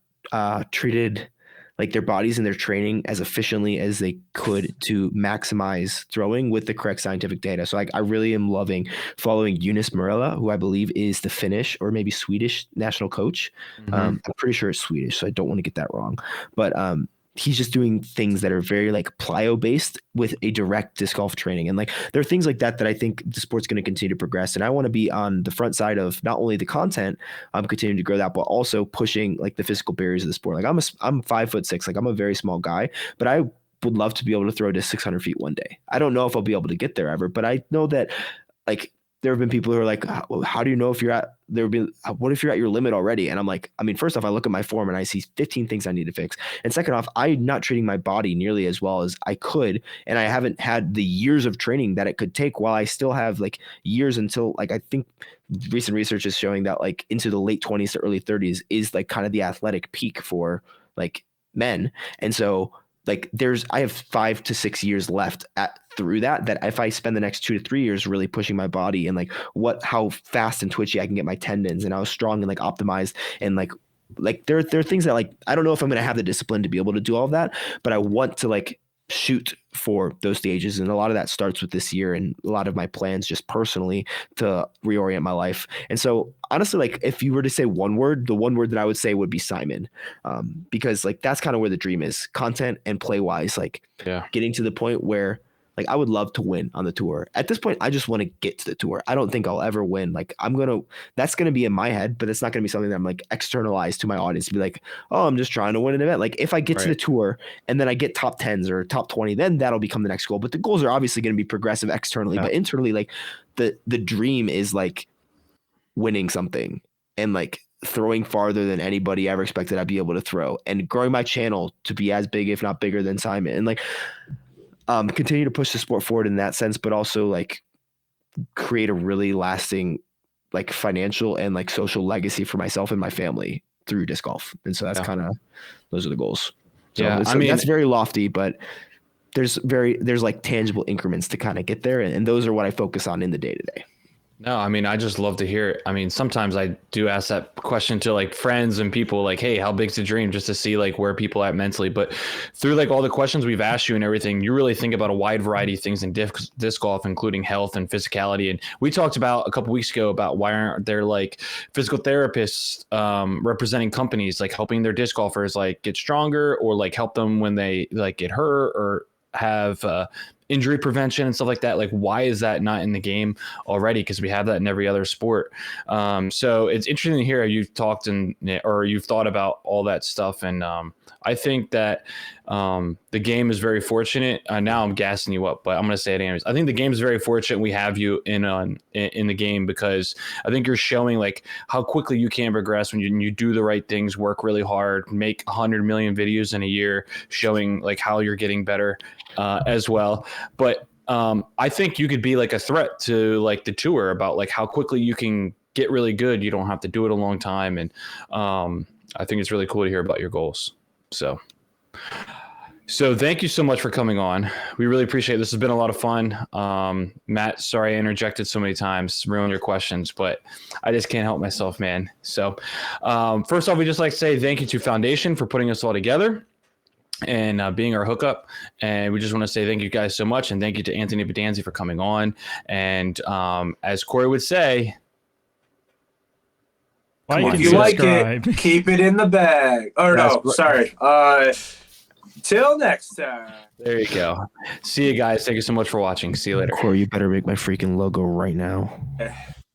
treated like their bodies and their training as efficiently as they could to maximize throwing with the correct scientific data. So like I really am loving following Eunice Morella, who I believe is the Finnish or maybe Swedish national coach. Mm-hmm. I'm pretty sure it's Swedish, so I don't want to get that wrong. But he's just doing things that are very like plyo based with a direct disc golf training. And like, there are things like that I think the sport's going to continue to progress. And I want to be on the front side of not only the content, continuing to grow that, but also pushing like the physical barriers of the sport. Like I'm 5'6", like I'm a very small guy, but I would love to be able to throw to 600 feet one day. I don't know if I'll be able to get there ever, but I know that like there have been people who are like, how do you know if you're at, what if you're at your limit already? And I'm like, I mean, first off, I look at my form and I see 15 things I need to fix. And second off, I'm not treating my body nearly as well as I could. And I haven't had the years of training that it could take, while I still have like years until, like, I think recent research is showing that like into the late 20s to early 30s is like kind of the athletic peak for like men. And so like I have 5 to 6 years left through that if I spend the next 2 to 3 years really pushing my body and like how fast and twitchy I can get my tendons and how strong and like optimized and like there are things that like I don't know if I'm going to have the discipline to be able to do all of that, but I want to like shoot for those stages. And a lot of that starts with this year and a lot of my plans just personally to reorient my life. And so honestly, like if you were to say one word, the one word that I would say would be Simon, because like that's kind of where the dream is, content and play wise, like getting to the point where like I would love to win on the tour. At this point, I just want to get to the tour. I don't think I'll ever win. Like that's going to be in my head, but it's not going to be something that I'm like externalized to my audience to be like, oh, I'm just trying to win an event. Like if I get to the tour and then I get top 10s or top 20, then that'll become the next goal. But the goals are obviously going to be progressive externally, but internally, like the dream is like winning something and like throwing farther than anybody ever expected I'd be able to throw, and growing my channel to be as big, if not bigger than Simon. And like, continue to push the sport forward in that sense, but also like create a really lasting like financial and like social legacy for myself and my family through disc golf. And so that's kind of, those are the goals. So I mean, that's very lofty, but there's like tangible increments to kind of get there. And those are what I focus on in the day to day. No, I mean, I just love to hear it. I mean, sometimes I do ask that question to like friends and people like, hey, how big's the dream, just to see like where people are at mentally. But through like all the questions we've asked you and everything, you really think about a wide variety of things in disc golf, including health and physicality. And we talked about a couple weeks ago about why aren't there like physical therapists representing companies, like helping their disc golfers like get stronger or like help them when they like get hurt or have injury prevention and stuff like that. Like, why is that not in the game already? Because we have that in every other sport. So it's interesting to hear how you've talked or you've thought about all that stuff. And I think that the game is very fortunate. Now I'm gassing you up, but I'm going to say it anyways. I think the game is very fortunate we have you in the game, because I think you're showing like how quickly you can progress when you do the right things, work really hard, make 100 million videos in a year, showing like how you're getting better as well. But I think you could be like a threat to like the tour about like how quickly you can get really good. You don't have to do it a long time. And I think it's really cool to hear about your goals. So thank you so much for coming on. We really appreciate it. This has been a lot of fun. Matt, sorry I interjected so many times, ruined your questions, but I just can't help myself, man. So first off, we just like to say thank you to Foundation for putting us all together and being our hookup. And we just want to say thank you guys so much. And thank you to Anthony Bodanza for coming on. And as Corey would say, if you like it, keep it in the bag. Or no, sorry. Till next time. There you go. See you guys. Thank you so much for watching. See you later. Corey, you better make my freaking logo right now.